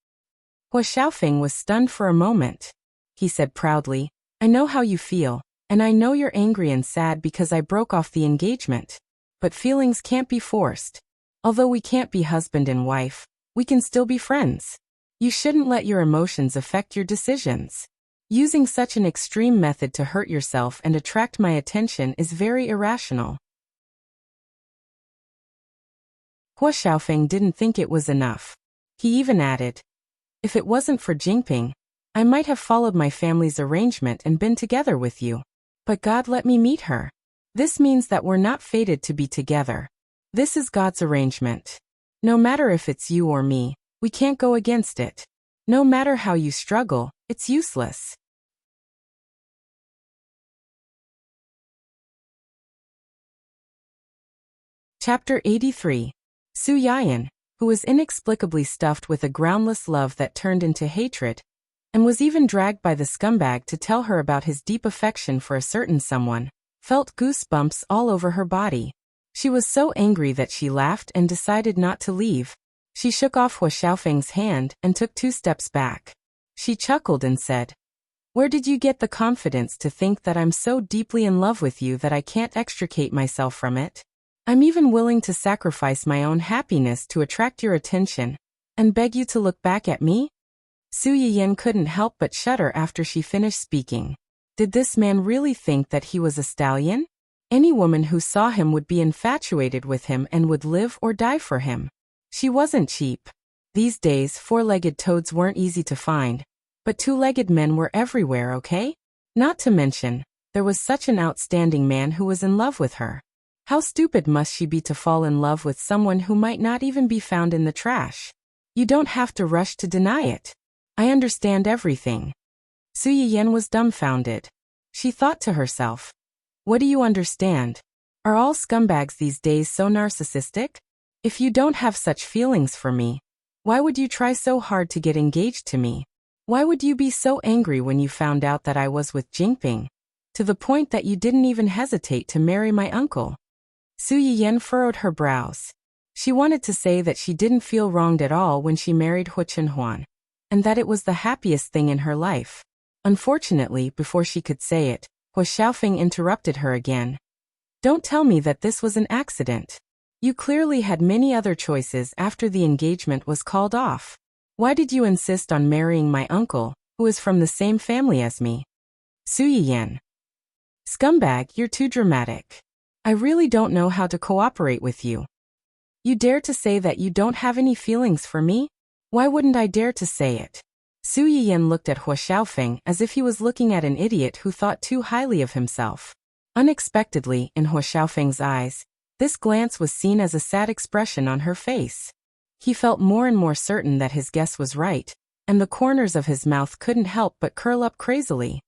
Hua Xiaofeng was stunned for a moment. He said proudly, "I know how you feel, and I know you're angry and sad because I broke off the engagement. But feelings can't be forced. Although we can't be husband and wife, we can still be friends. You shouldn't let your emotions affect your decisions. Using such an extreme method to hurt yourself and attract my attention is very irrational." Hua Xiaofeng didn't think it was enough. He even added, "If it wasn't for Jingping, I might have followed my family's arrangement and been together with you. But God let me meet her. This means that we're not fated to be together. This is God's arrangement. No matter if it's you or me, we can't go against it. No matter how you struggle, it's useless." Chapter 83. Su Yiyen, who was inexplicably stuffed with a groundless love that turned into hatred, and was even dragged by the scumbag to tell her about his deep affection for a certain someone, felt goosebumps all over her body. She was so angry that she laughed and decided not to leave. She shook off Hua Xiaofeng's hand and took 2 steps back. She chuckled and said, "Where did you get the confidence to think that I'm so deeply in love with you that I can't extricate myself from it? I'm even willing to sacrifice my own happiness to attract your attention and beg you to look back at me?" Su Yiyen couldn't help but shudder after she finished speaking. Did this man really think that he was a stallion? Any woman who saw him would be infatuated with him and would live or die for him. She wasn't cheap. These days, 4-legged toads weren't easy to find, but 2-legged men were everywhere, okay? Not to mention, there was such an outstanding man who was in love with her. How stupid must she be to fall in love with someone who might not even be found in the trash? You don't have to rush to deny it. I understand everything. Su Yiyen was dumbfounded. She thought to herself, "What do you understand? Are all scumbags these days so narcissistic? If you don't have such feelings for me, why would you try so hard to get engaged to me? Why would you be so angry when you found out that I was with Jingping, to the point that you didn't even hesitate to marry my uncle?" Su Yiyen furrowed her brows. She wanted to say that she didn't feel wronged at all when she married Hua Chenhuan, and that it was the happiest thing in her life. Unfortunately, before she could say it, Hua Xiaofeng interrupted her again. "Don't tell me that this was an accident. You clearly had many other choices after the engagement was called off. Why did you insist on marrying my uncle, who is from the same family as me?" Su Yiyen. "Scumbag, you're too dramatic. I really don't know how to cooperate with you. You dare to say that you don't have any feelings for me? Why wouldn't I dare to say it?" Su Yiyan looked at Hua Xiaofeng as if he was looking at an idiot who thought too highly of himself. Unexpectedly, in Hua Xiaofeng's eyes, this glance was seen as a sad expression on her face. He felt more and more certain that his guess was right, and the corners of his mouth couldn't help but curl up crazily.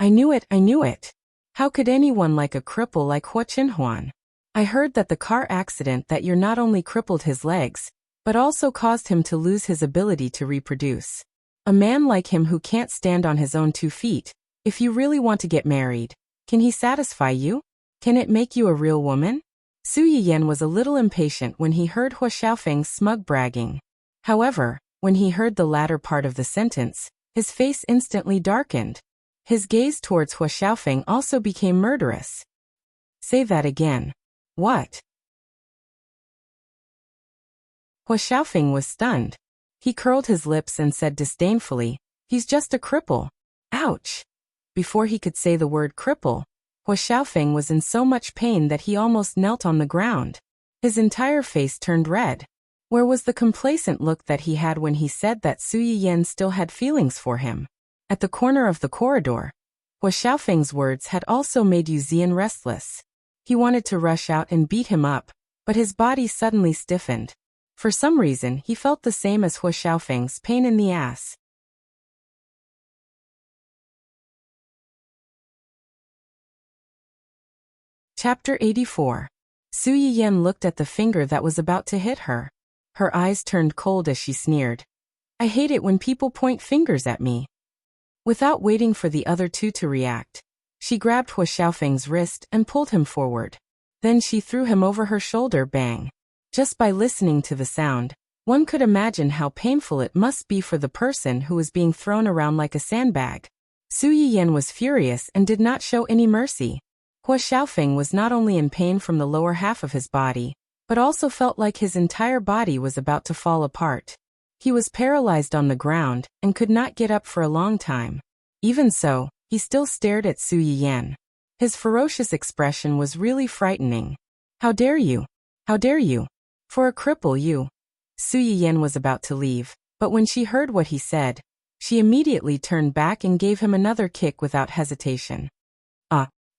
I knew it, I knew it. How could anyone like a cripple like Hua Qinhuan? I heard that the car accident that you're not only crippled his legs, but also caused him to lose his ability to reproduce. A man like him who can't stand on his own 2 feet, if you really want to get married, can he satisfy you? Can it make you a real woman? Su Yiyan was a little impatient when he heard Hua Xiaofeng's smug bragging. However, when he heard the latter part of the sentence, his face instantly darkened. His gaze towards Hua Xiaofeng also became murderous. Say that again. What? Hua Xiaofeng was stunned. He curled his lips and said disdainfully, he's just a cripple. Ouch! Before he could say the word cripple, Hua Xiaofeng was in so much pain that he almost knelt on the ground. His entire face turned red. Where was the complacent look that he had when he said that Su Yiyan still had feelings for him? At the corner of the corridor, Hua Xiaofeng's words had also made Yu Zian restless. He wanted to rush out and beat him up, but his body suddenly stiffened. For some reason, he felt the same as Hua Xiaofeng's pain in the ass. Chapter 84. Su Yiyan looked at the finger that was about to hit her. Her eyes turned cold as she sneered. I hate it when people point fingers at me. Without waiting for the other two to react, she grabbed Hua Xiaofeng's wrist and pulled him forward. Then she threw him over her shoulder, bang. Just by listening to the sound, one could imagine how painful it must be for the person who was being thrown around like a sandbag. Su Yiyan was furious and did not show any mercy. Hua Xiaofeng was not only in pain from the lower half of his body, but also felt like his entire body was about to fall apart. He was paralyzed on the ground and could not get up for a long time. Even so, he still stared at Su Yiyan. His ferocious expression was really frightening. How dare you? How dare you? For a cripple you. Su Yiyan was about to leave, but when she heard what he said, she immediately turned back and gave him another kick without hesitation.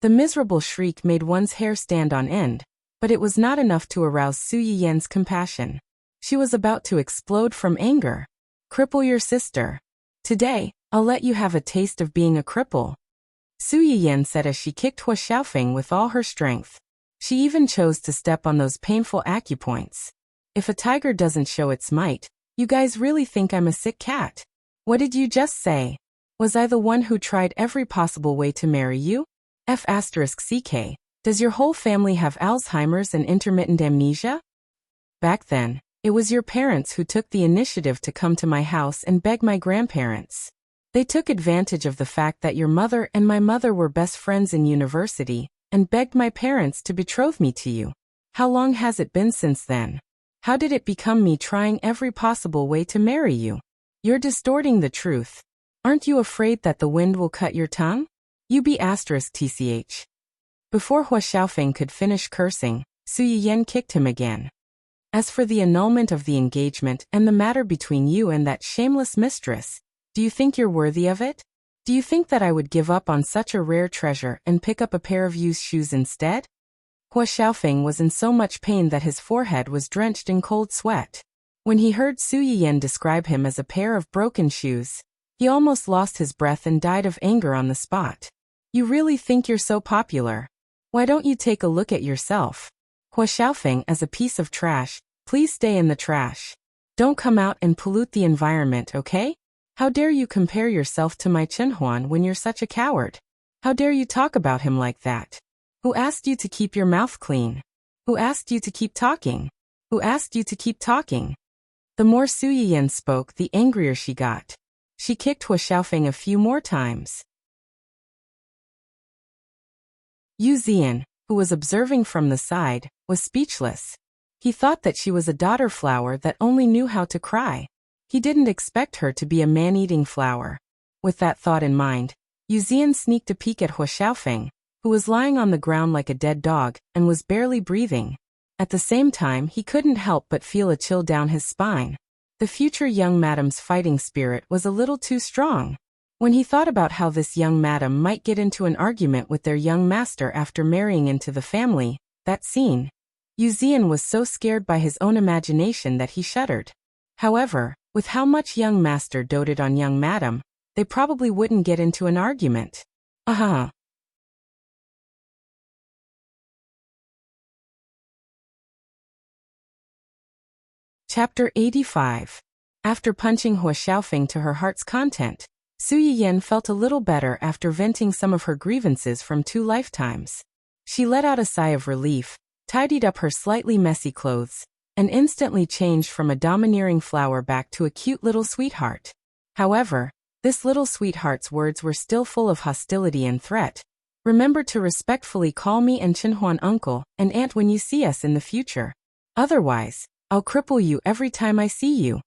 The miserable shriek made one's hair stand on end, but it was not enough to arouse Su Yiyan's compassion. She was about to explode from anger. Cripple your sister. Today, I'll let you have a taste of being a cripple. Su Yiyan said as she kicked Hua Xiaofeng with all her strength. She even chose to step on those painful acupoints. If a tiger doesn't show its might, you guys really think I'm a sick cat? What did you just say? Was I the one who tried every possible way to marry you? F***CK, does your whole family have Alzheimer's and intermittent amnesia? Back then, it was your parents who took the initiative to come to my house and beg my grandparents. They took advantage of the fact that your mother and my mother were best friends in university, and begged my parents to betroth me to you. How long has it been since then? How did it become me trying every possible way to marry you? You're distorting the truth. Aren't you afraid that the wind will cut your tongue? You be *TCH. Before Hua Xiaofeng could finish cursing, Su Yiyan kicked him again. As for the annulment of the engagement and the matter between you and that shameless mistress, do you think you're worthy of it? Do you think that I would give up on such a rare treasure and pick up a pair of used shoes instead? Hua Xiaofeng was in so much pain that his forehead was drenched in cold sweat. When he heard Su Yiyan describe him as a pair of broken shoes, he almost lost his breath and died of anger on the spot. You really think you're so popular? Why don't you take a look at yourself? Hua Xiaofeng, as a piece of trash, please stay in the trash. Don't come out and pollute the environment, okay? How dare you compare yourself to my Qinhuan when you're such a coward? How dare you talk about him like that? Who asked you to keep your mouth clean? Who asked you to keep talking? Who asked you to keep talking? The more Su Yiyan spoke, the angrier she got. She kicked Hua Xiaofeng a few more times. Yu Zian, who was observing from the side, was speechless. He thought that she was a daughter flower that only knew how to cry. He didn't expect her to be a man-eating flower. With that thought in mind, Yu Zian sneaked a peek at Hua Xiaofeng, who was lying on the ground like a dead dog and was barely breathing. At the same time, he couldn't help but feel a chill down his spine. The future young madam's fighting spirit was a little too strong. When he thought about how this young madam might get into an argument with their young master after marrying into the family, that scene. Yuzian was so scared by his own imagination that he shuddered. However, with how much young master doted on young madam, they probably wouldn't get into an argument. Chapter 85. After punching Hua Xiaofeng to her heart's content, Su Yiyan felt a little better after venting some of her grievances from 2 lifetimes. She let out a sigh of relief, tidied up her slightly messy clothes, and instantly changed from a domineering flower back to a cute little sweetheart. However, this little sweetheart's words were still full of hostility and threat. Remember to respectfully call me and Chenhuan uncle and aunt when you see us in the future. Otherwise, I'll cripple you every time I see you.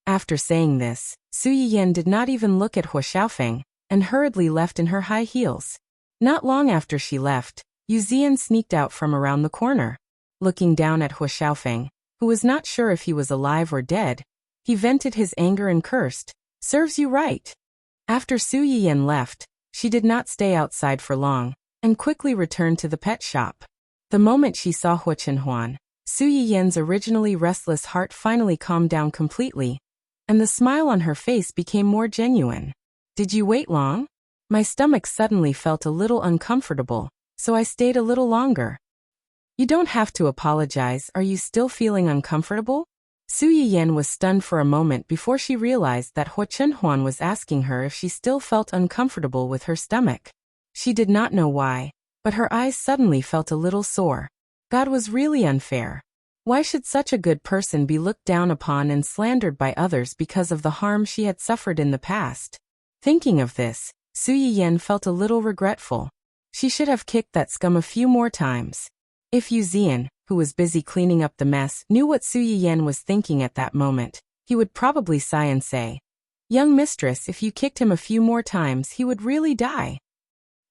After saying this, Su Yiyan did not even look at Hua Xiaofeng, and hurriedly left in her high heels. Not long after she left, Yuzian sneaked out from around the corner. Looking down at Hua Xiaofeng, who was not sure if he was alive or dead, he vented his anger and cursed, "Serves you right." After Su Yiyan left, she did not stay outside for long, and quickly returned to the pet shop. The moment she saw Hua Chenhuan, Su Yiyan's originally restless heart finally calmed down completely, and the smile on her face became more genuine. "Did you wait long? My stomach suddenly felt a little uncomfortable, so I stayed a little longer." "You don't have to apologize. Are you still feeling uncomfortable?" Su Yiyan was stunned for a moment before she realized that Hua Chenhuan was asking her if she still felt uncomfortable with her stomach. She did not know why, but her eyes suddenly felt a little sore. God was really unfair. Why should such a good person be looked down upon and slandered by others because of the harm she had suffered in the past? Thinking of this, Su Yiyan felt a little regretful. She should have kicked that scum a few more times. If Yuzian, who was busy cleaning up the mess, knew what Su Yiyan was thinking at that moment, he would probably sigh and say, "Young mistress, if you kicked him a few more times he would really die."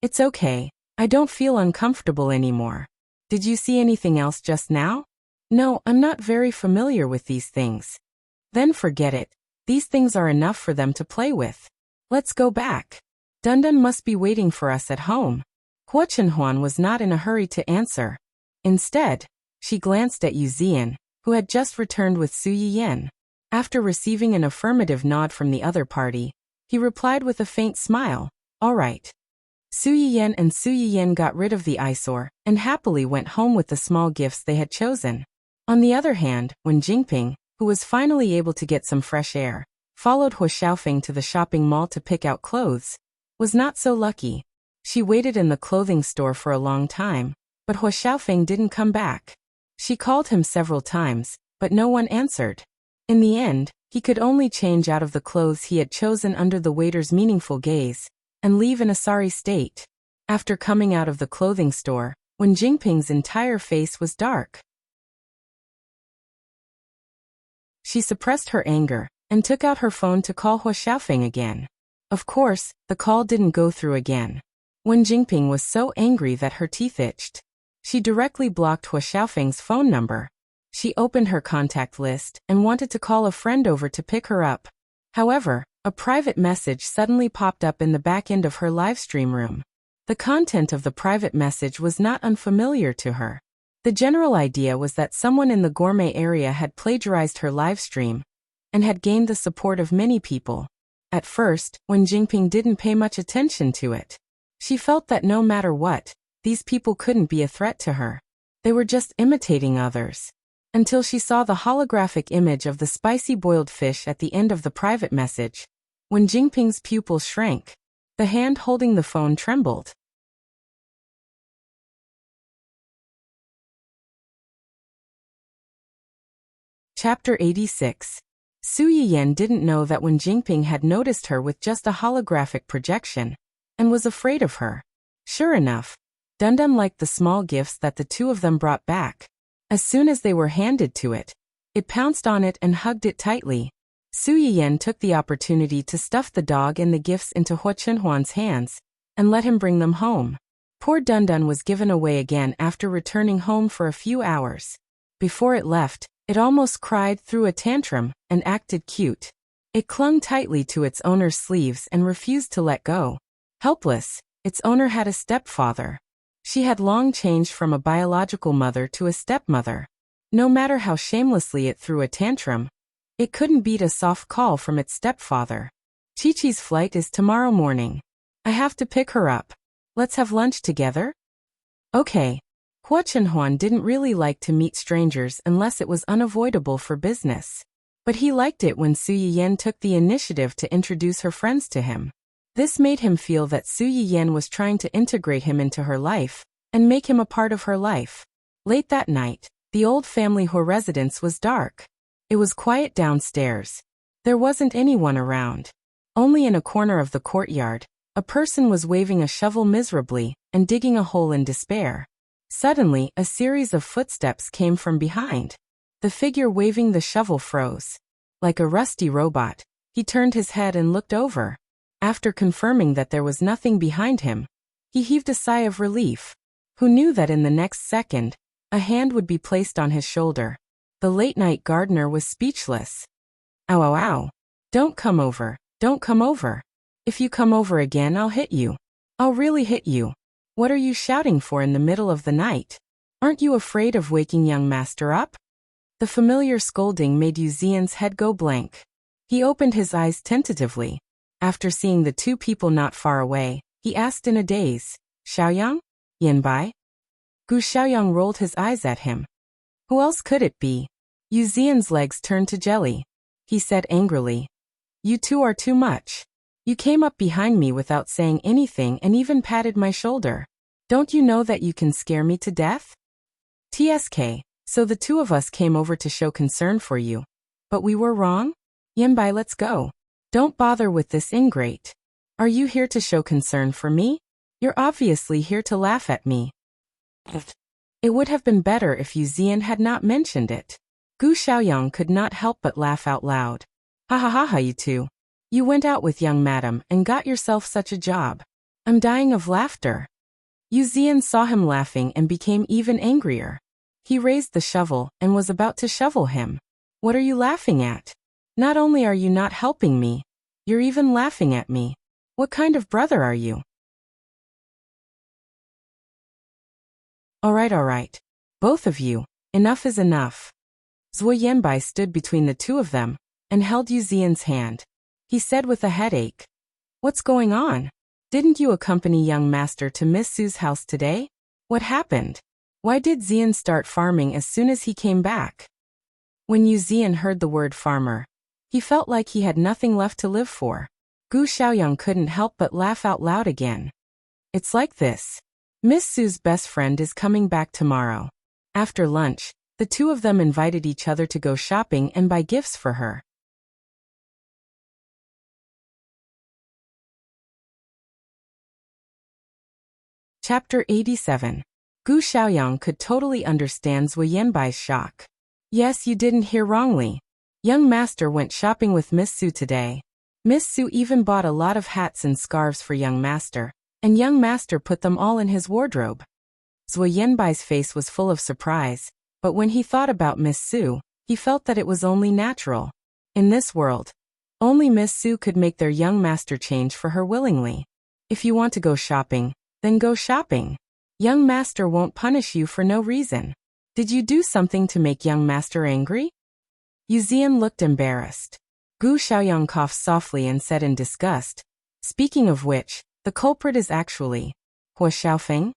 "It's okay. I don't feel uncomfortable anymore." "Did you see anything else just now?" "No, I'm not very familiar with these things." "Then forget it. These things are enough for them to play with. Let's go back. Dundun must be waiting for us at home." Hua Chenhuan was not in a hurry to answer. Instead, she glanced at Yuzian, who had just returned with Su Yiyan. After receiving an affirmative nod from the other party, he replied with a faint smile, "All right." Su Yiyan and Su Yiyan got rid of the eyesore and happily went home with the small gifts they had chosen. On the other hand, when Jingping, who was finally able to get some fresh air, followed Hua Xiaofeng to the shopping mall to pick out clothes, was not so lucky. She waited in the clothing store for a long time, but Hua Xiaofeng didn't come back. She called him several times, but no one answered. In the end, he could only change out of the clothes he had chosen under the waiter's meaningful gaze, and leave in a sorry state. After coming out of the clothing store, when Jingping's entire face was dark, she suppressed her anger and took out her phone to call Hua Xiaofeng again. Of course, the call didn't go through again. When Jingping was so angry that her teeth itched, she directly blocked Hua Xiaofeng's phone number. She opened her contact list and wanted to call a friend over to pick her up. However, a private message suddenly popped up in the back end of her livestream room. The content of the private message was not unfamiliar to her. The general idea was that someone in the gourmet area had plagiarized her livestream and had gained the support of many people. At first, when Jingping didn't pay much attention to it, she felt that no matter what, these people couldn't be a threat to her. They were just imitating others. Until she saw the holographic image of the spicy boiled fish at the end of the private message. When Jingping's pupils shrank, the hand holding the phone trembled. Chapter 86. Su Yiyan didn't know that when Jingping had noticed her with just a holographic projection, and was afraid of her. Sure enough, Dundun liked the small gifts that the two of them brought back. As soon as they were handed to it, it pounced on it and hugged it tightly. Su Yiyan took the opportunity to stuff the dog and the gifts into Hua Chenhuan's hands, and let him bring them home. Poor Dundun was given away again after returning home for a few hours. Before it left, It almost cried, threw a tantrum, and acted cute. It clung tightly to its owner's sleeves and refused to let go. Helpless, its owner had a stepfather. She had long changed from a biological mother to a stepmother. No matter how shamelessly it threw a tantrum, it couldn't beat a soft call from its stepfather. Chi-Chi's flight is tomorrow morning. I have to pick her up. Let's have lunch together? Okay. Hua Chenhuan didn't really like to meet strangers unless it was unavoidable for business. But he liked it when Su Yiyan took the initiative to introduce her friends to him. This made him feel that Su Yiyan was trying to integrate him into her life and make him a part of her life. Late that night, the old family Hua residence was dark. It was quiet downstairs. There wasn't anyone around. Only in a corner of the courtyard, a person was waving a shovel miserably and digging a hole in despair. Suddenly, a series of footsteps came from behind. The figure waving the shovel froze. Like a rusty robot, he turned his head and looked over. After confirming that there was nothing behind him, he heaved a sigh of relief. Who knew that in the next second, a hand would be placed on his shoulder? The late-night gardener was speechless. Ow, ow, ow. Don't come over. Don't come over. If you come over again, I'll hit you. I'll really hit you. What are you shouting for in the middle of the night? Aren't you afraid of waking young master up? The familiar scolding made Yu Zian's head go blank. He opened his eyes tentatively. After seeing the two people not far away, he asked in a daze, Xiaoyang? Yanbai? Gu Xiaoyang rolled his eyes at him. Who else could it be? Yu Zian's legs turned to jelly. He said angrily, You two are too much. You came up behind me without saying anything and even patted my shoulder. Don't you know that you can scare me to death? TSK, so the two of us came over to show concern for you. But we were wrong? Yanbai, let's go. Don't bother with this ingrate. Are you here to show concern for me? You're obviously here to laugh at me. It would have been better if Yu Zian had not mentioned it. Gu Xiaoyang could not help but laugh out loud. Ha ha ha ha, you two. You went out with young madam and got yourself such a job. I'm dying of laughter. Yu Zian saw him laughing and became even angrier. He raised the shovel and was about to shovel him. What are you laughing at? Not only are you not helping me, you're even laughing at me. What kind of brother are you? All right. Both of you, enough is enough. Zhuo Yanbai stood between the two of them and held Yu Zian's hand. He said with a headache, What's going on? Didn't you accompany young master to Miss Su's house today? What happened? Why did Zian start farming as soon as he came back? When Yu Zian heard the word farmer, he felt like he had nothing left to live for. Gu Xiaoyang couldn't help but laugh out loud again. It's like this. Miss Su's best friend is coming back tomorrow. After lunch, the two of them invited each other to go shopping and buy gifts for her. Chapter 87. Gu Xiaoyang could totally understand Zhuo Yanbai's shock. Yes, you didn't hear wrongly. Young master went shopping with Miss Su today. Miss Su even bought a lot of hats and scarves for young master, and young master put them all in his wardrobe. Zhuo Yanbai's face was full of surprise, but when he thought about Miss Su, he felt that it was only natural. In this world, only Miss Su could make their young master change for her willingly. If you want to go shopping, then go shopping. Young master won't punish you for no reason. Did you do something to make young master angry? Yu Zian looked embarrassed. Gu Xiaoyang coughed softly and said in disgust, Speaking of which, the culprit is actually Hua Xiaofeng?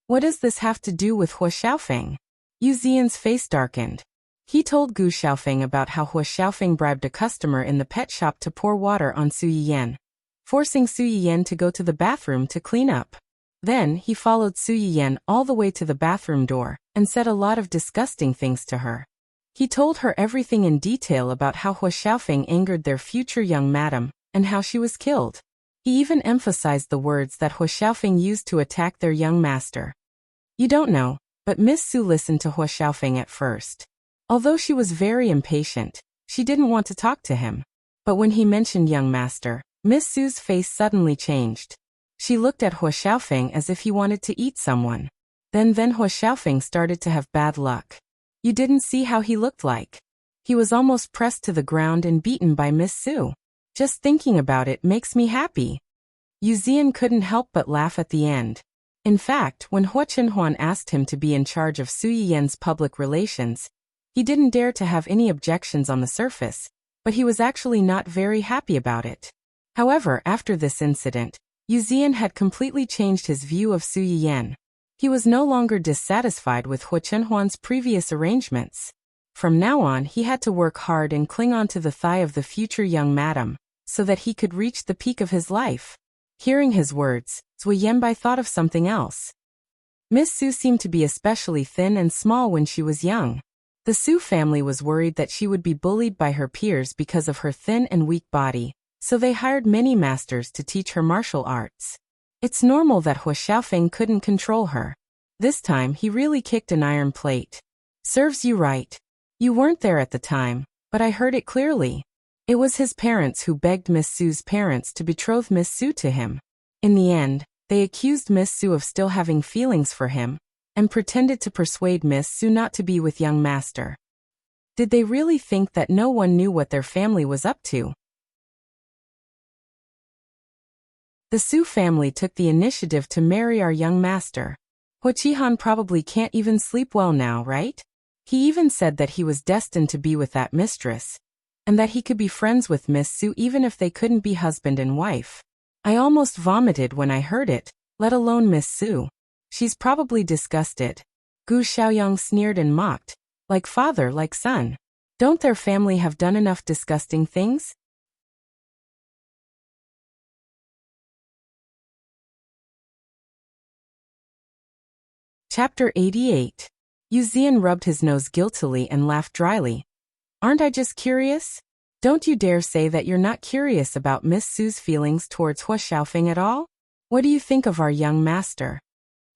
What does this have to do with Hua Xiaofeng? Yu Zian's face darkened. He told Gu Xiaofeng about how Hua Xiaofeng bribed a customer in the pet shop to pour water on Su Yiyan, forcing Su Yiyan to go to the bathroom to clean up. Then, he followed Su Yiyan all the way to the bathroom door and said a lot of disgusting things to her. He told her everything in detail about how Hua Xiaofeng angered their future young madam and how she was killed. He even emphasized the words that Hua Xiaofeng used to attack their young master. You don't know, but Miss Su listened to Hua Xiaofeng at first. Although she was very impatient, she didn't want to talk to him. But when he mentioned young master, Miss Su's face suddenly changed. She looked at Hua Xiaofeng as if he wanted to eat someone. Then Hua Xiaofeng started to have bad luck. You didn't see how he looked like. He was almost pressed to the ground and beaten by Miss Su. Just thinking about it makes me happy. Yu Zian couldn't help but laugh at the end. In fact, when Hua Chenhuan asked him to be in charge of Su Yiyan's public relations, he didn't dare to have any objections on the surface, but he was actually not very happy about it. However, after this incident, Yu Zian had completely changed his view of Su Yiyan. He was no longer dissatisfied with Hua Chenhuan's previous arrangements. From now on, he had to work hard and cling on to the thigh of the future young madam, so that he could reach the peak of his life. Hearing his words, Zui Yanbai thought of something else. Miss Su seemed to be especially thin and small when she was young. The Su family was worried that she would be bullied by her peers because of her thin and weak body, so they hired many masters to teach her martial arts. It's normal that Hua Xiaofeng couldn't control her. This time he really kicked an iron plate. Serves you right. You weren't there at the time, but I heard it clearly. It was his parents who begged Miss Su's parents to betroth Miss Su to him. In the end, they accused Miss Su of still having feelings for him, and pretended to persuade Miss Su not to be with young master. Did they really think that no one knew what their family was up to? The Su family took the initiative to marry our young master. Hua Qihan probably can't even sleep well now, right? He even said that he was destined to be with that mistress, and that he could be friends with Miss Su even if they couldn't be husband and wife. I almost vomited when I heard it, let alone Miss Su. She's probably disgusted. Gu Xiaoyang sneered and mocked. Like father, like son. Don't their family have done enough disgusting things? Chapter 88. Yu Zian rubbed his nose guiltily and laughed dryly. Aren't I just curious? Don't you dare say that you're not curious about Miss Su's feelings towards Hua Xiaofeng at all? What do you think of our young master?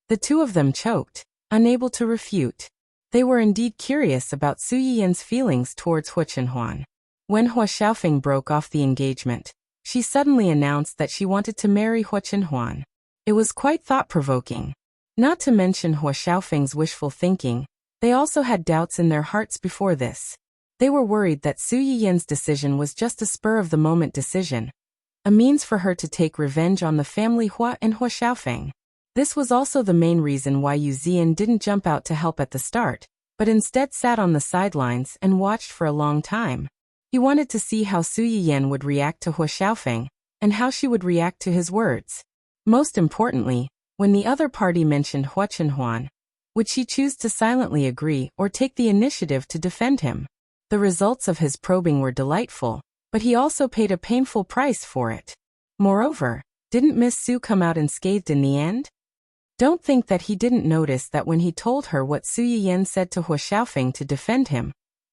The two of them choked, unable to refute. They were indeed curious about Su Yiyan's feelings towards Hua Chenhuan. When Hua Xiaofeng broke off the engagement, she suddenly announced that she wanted to marry Hua Chenhuan. It was quite thought-provoking. Not to mention Hua Xiaofeng's wishful thinking, they also had doubts in their hearts before this. They were worried that Su Yiyan's decision was just a spur-of-the-moment decision, a means for her to take revenge on the family Hua and Hua Xiaofeng. This was also the main reason why Yu Zian didn't jump out to help at the start, but instead sat on the sidelines and watched for a long time. He wanted to see how Su Yiyan would react to Hua Xiaofeng, and how she would react to his words. Most importantly, when the other party mentioned Hua Chenhuan, would she choose to silently agree or take the initiative to defend him? The results of his probing were delightful, but he also paid a painful price for it. Moreover, didn't Miss Su come out unscathed in the end? Don't think that he didn't notice that when he told her what Su Yiyan said to Hua Xiaofeng to defend him,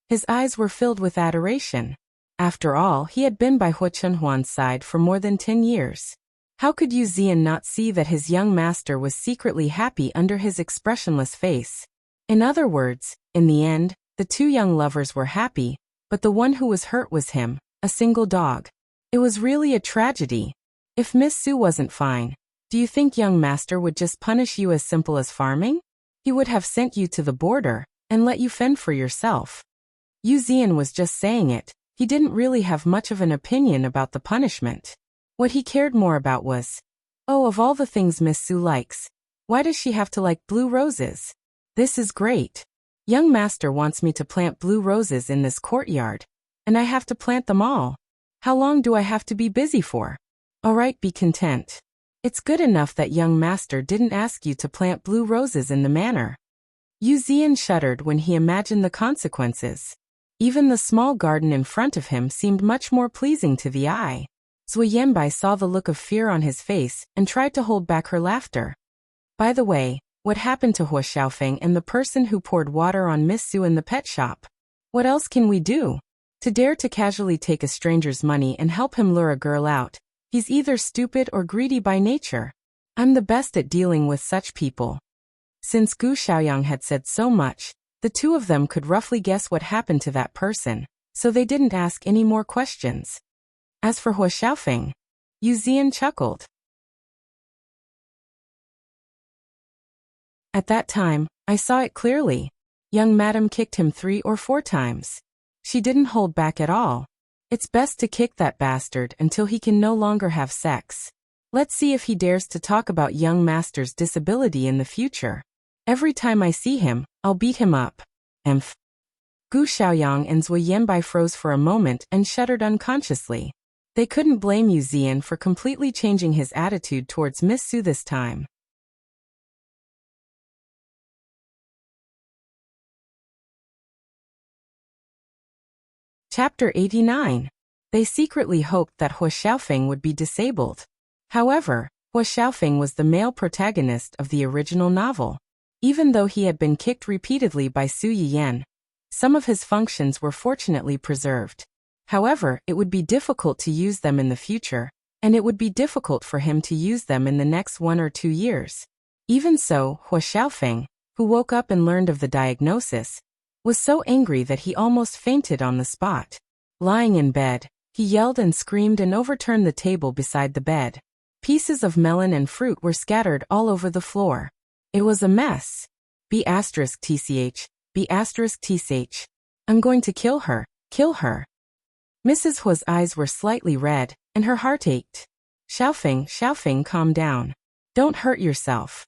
his eyes were filled with adoration. After all, he had been by Hua Chenhuan's side for more than 10 years. How could Yu Zian not see that his young master was secretly happy under his expressionless face? In other words, in the end, the two young lovers were happy, but the one who was hurt was him, a single dog. It was really a tragedy. If Miss Su wasn't fine, do you think young master would just punish you as simple as farming? He would have sent you to the border, and let you fend for yourself. Yu Zian was just saying it. He didn't really have much of an opinion about the punishment. What he cared more about was, oh, of all the things Miss Su likes, why does she have to like blue roses? This is great. Young master wants me to plant blue roses in this courtyard, and I have to plant them all. How long do I have to be busy for? Alright, be content. It's good enough that young master didn't ask you to plant blue roses in the manor. Yu Zian shuddered when he imagined the consequences. Even the small garden in front of him seemed much more pleasing to the eye. Zui Yanbai saw the look of fear on his face and tried to hold back her laughter. By the way, what happened to Hua Xiaofeng and the person who poured water on Miss Su in the pet shop? What else can we do? To dare to casually take a stranger's money and help him lure a girl out, he's either stupid or greedy by nature. I'm the best at dealing with such people. Since Gu Xiaoyang had said so much, the two of them could roughly guess what happened to that person, so they didn't ask any more questions. As for Hua Xiaofeng, Yu Zian chuckled. At that time, I saw it clearly. Young madam kicked him 3 or 4 times. She didn't hold back at all. It's best to kick that bastard until he can no longer have sex. Let's see if he dares to talk about young master's disability in the future. Every time I see him, I'll beat him up. Emph. Gu Xiaoyang and Zui Yanbai froze for a moment and shuddered unconsciously. They couldn't blame Yu Zian for completely changing his attitude towards Miss Su this time. Chapter 89. They secretly hoped that Hua Xiaofeng would be disabled. However, Hua Xiaofeng was the male protagonist of the original novel. Even though he had been kicked repeatedly by Su Yiyan, some of his functions were fortunately preserved. However, it would be difficult to use them in the future, and it would be difficult for him to use them in the next 1 or 2 years. Even so, Hua Xiaofeng, who woke up and learned of the diagnosis, was so angry that he almost fainted on the spot. Lying in bed, he yelled and screamed and overturned the table beside the bed. Pieces of melon and fruit were scattered all over the floor. It was a mess. B*TCH, B*TCH. I'm going to kill her, kill her. Mrs. Hua's eyes were slightly red, and her heart ached. Xiaofeng, calm down. Don't hurt yourself.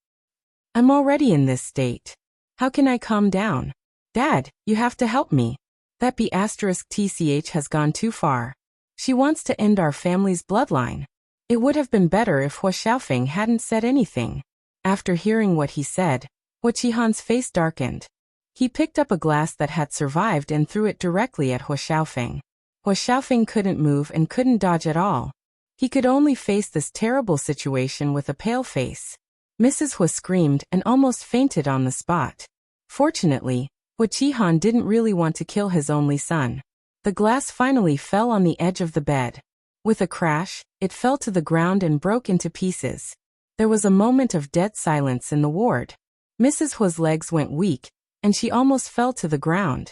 I'm already in this state. How can I calm down? Dad, you have to help me. That B*TCH has gone too far. She wants to end our family's bloodline. It would have been better if Hua Xiaofeng hadn't said anything. After hearing what he said, Hua Qihan's face darkened. He picked up a glass that had survived and threw it directly at Hua Xiaofeng. Hua Xiaofeng couldn't move and couldn't dodge at all. He could only face this terrible situation with a pale face. Mrs. Hua screamed and almost fainted on the spot. Fortunately, Hua Qihan didn't really want to kill his only son. The glass finally fell on the edge of the bed. With a crash, it fell to the ground and broke into pieces. There was a moment of dead silence in the ward. Mrs. Hua's legs went weak, and she almost fell to the ground.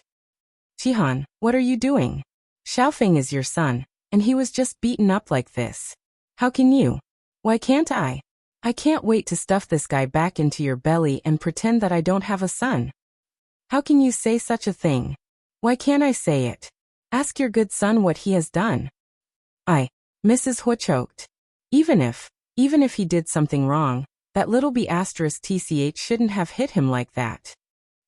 Qihan, what are you doing? Xiaofeng is your son, and he was just beaten up like this. How can you? Why can't I? I can't wait to stuff this guy back into your belly and pretend that I don't have a son. How can you say such a thing? Why can't I say it? Ask your good son what he has done. Mrs. Hua choked. Even if he did something wrong, that little B*TCH shouldn't have hit him like that.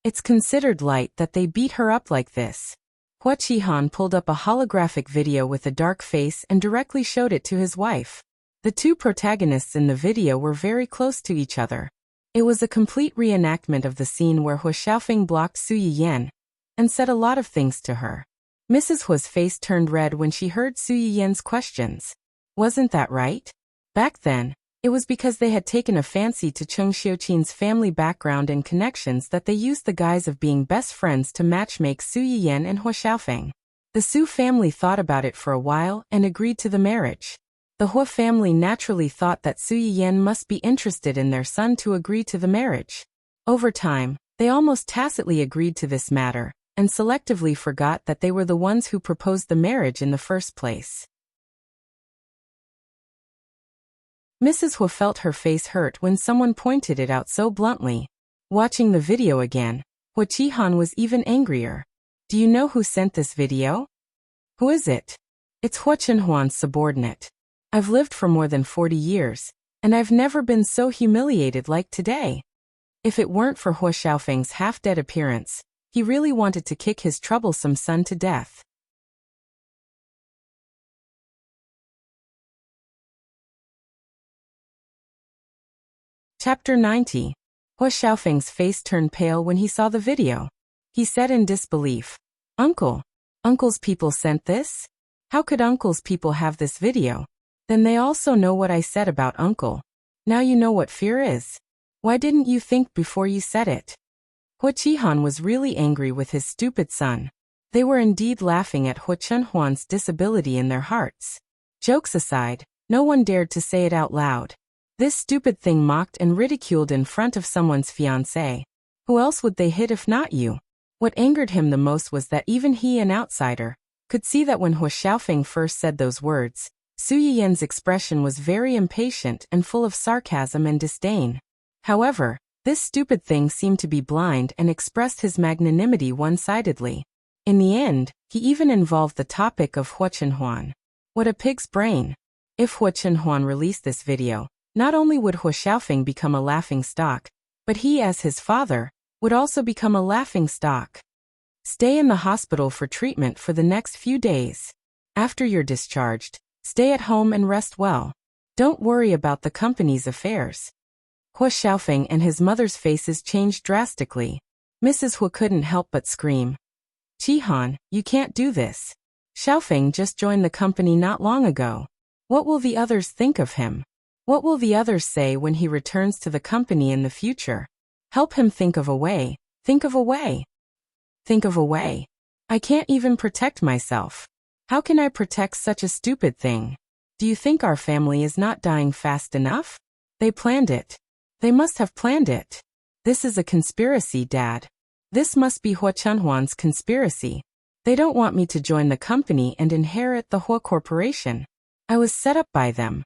It's considered light that they beat her up like this. Hua Qihan pulled up a holographic video with a dark face and directly showed it to his wife. The two protagonists in the video were very close to each other. It was a complete reenactment of the scene where Hua Xiaofeng blocked Su Yiyan and said a lot of things to her. Mrs. Hua's face turned red when she heard Su Yiyan's questions. Wasn't that right? Back then, it was because they had taken a fancy to Cheng Xiuqin's family background and connections that they used the guise of being best friends to matchmake Su Yiyan and Hua Xiaofeng. The Su family thought about it for a while and agreed to the marriage. The Hua family naturally thought that Su Yiyan must be interested in their son to agree to the marriage. Over time, they almost tacitly agreed to this matter, and selectively forgot that they were the ones who proposed the marriage in the first place. Mrs. Hua felt her face hurt when someone pointed it out so bluntly. Watching the video again, Hua Qihan was even angrier. Do you know who sent this video? Who is it? It's Hua Chenhuan's subordinate. I've lived for more than 40 years, and I've never been so humiliated like today. If it weren't for Hua Xiaofeng's half-dead appearance, he really wanted to kick his troublesome son to death. Chapter 90. Hua Xiaofeng's face turned pale when he saw the video. He said in disbelief, Uncle's people sent this? How could Uncle's people have this video? Then they also know what I said about Uncle. Now you know what fear is. Why didn't you think before you said it? Hua Qihan was really angry with his stupid son. They were indeed laughing at Hua Chenhuan's disability in their hearts. Jokes aside, no one dared to say it out loud. This stupid thing mocked and ridiculed in front of someone's fiancé. Who else would they hit if not you? What angered him the most was that even he, an outsider, could see that when Hua Xiaofeng first said those words, Su Yiyan's expression was very impatient and full of sarcasm and disdain. However, This stupid thing seemed to be blind and expressed his magnanimity one-sidedly. In the end, he even involved the topic of Hua Chenhuan. What a pig's brain. If Hua Chenhuan released this video, not only would Hua Xiaofeng become a laughing stock, but he as his father, would also become a laughing stock. Stay in the hospital for treatment for the next few days. After you're discharged, stay at home and rest well. Don't worry about the company's affairs. Hua Xiaofeng and his mother's faces changed drastically. Mrs. Hua couldn't help but scream. Jihan, you can't do this. Xiaofeng just joined the company not long ago. What will the others think of him? What will the others say when he returns to the company in the future? Help him think of a way. Think of a way. Think of a way. I can't even protect myself. How can I protect such a stupid thing? Do you think our family is not dying fast enough? They planned it. They must have planned it. This is a conspiracy, Dad. This must be Hua Chenhuan's conspiracy. They don't want me to join the company and inherit the Hua Corporation. I was set up by them.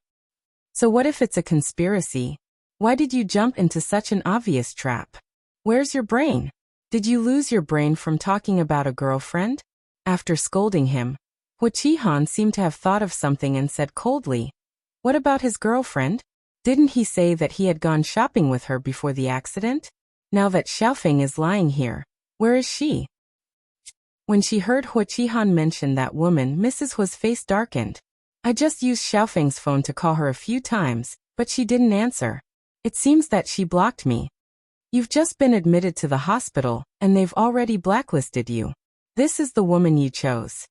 So what if it's a conspiracy? Why did you jump into such an obvious trap? Where's your brain? Did you lose your brain from talking about a girlfriend? After scolding him, Hua Qihan seemed to have thought of something and said coldly, "What about his girlfriend? Didn't he say that he had gone shopping with her before the accident? Now that Xiaofeng is lying here, where is she?" When she heard Hua Qihan mention that woman, Mrs. Hua's face darkened. I just used Xiaofeng's phone to call her a few times, but she didn't answer. It seems that she blocked me. You've just been admitted to the hospital, and they've already blacklisted you. This is the woman you chose.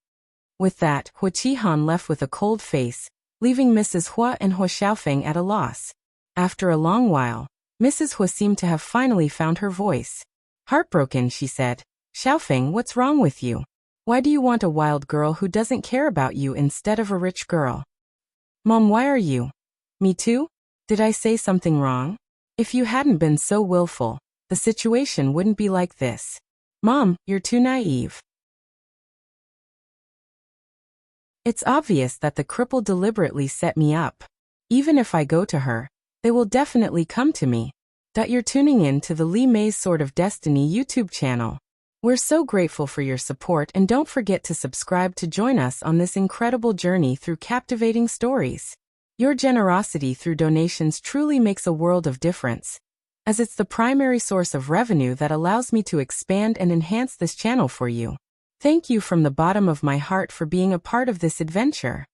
With that, Hua Qihan left with a cold face, leaving Mrs. Hua and Hua Xiaofeng at a loss. After a long while, Mrs. Hua seemed to have finally found her voice. Heartbroken, she said, "Xiaofeng, what's wrong with you? Why do you want a wild girl who doesn't care about you instead of a rich girl?" "Mom, why are you?" "Me too? Did I say something wrong? If you hadn't been so willful, the situation wouldn't be like this. Mom, you're too naive." It's obvious that the cripple deliberately set me up. Even if I go to her, they will definitely come to me. You're tuning in to the Li Mei's Sword of Destiny YouTube channel. We're so grateful for your support, and don't forget to subscribe to join us on this incredible journey through captivating stories. Your generosity through donations truly makes a world of difference, as it's the primary source of revenue that allows me to expand and enhance this channel for you. Thank you from the bottom of my heart for being a part of this adventure.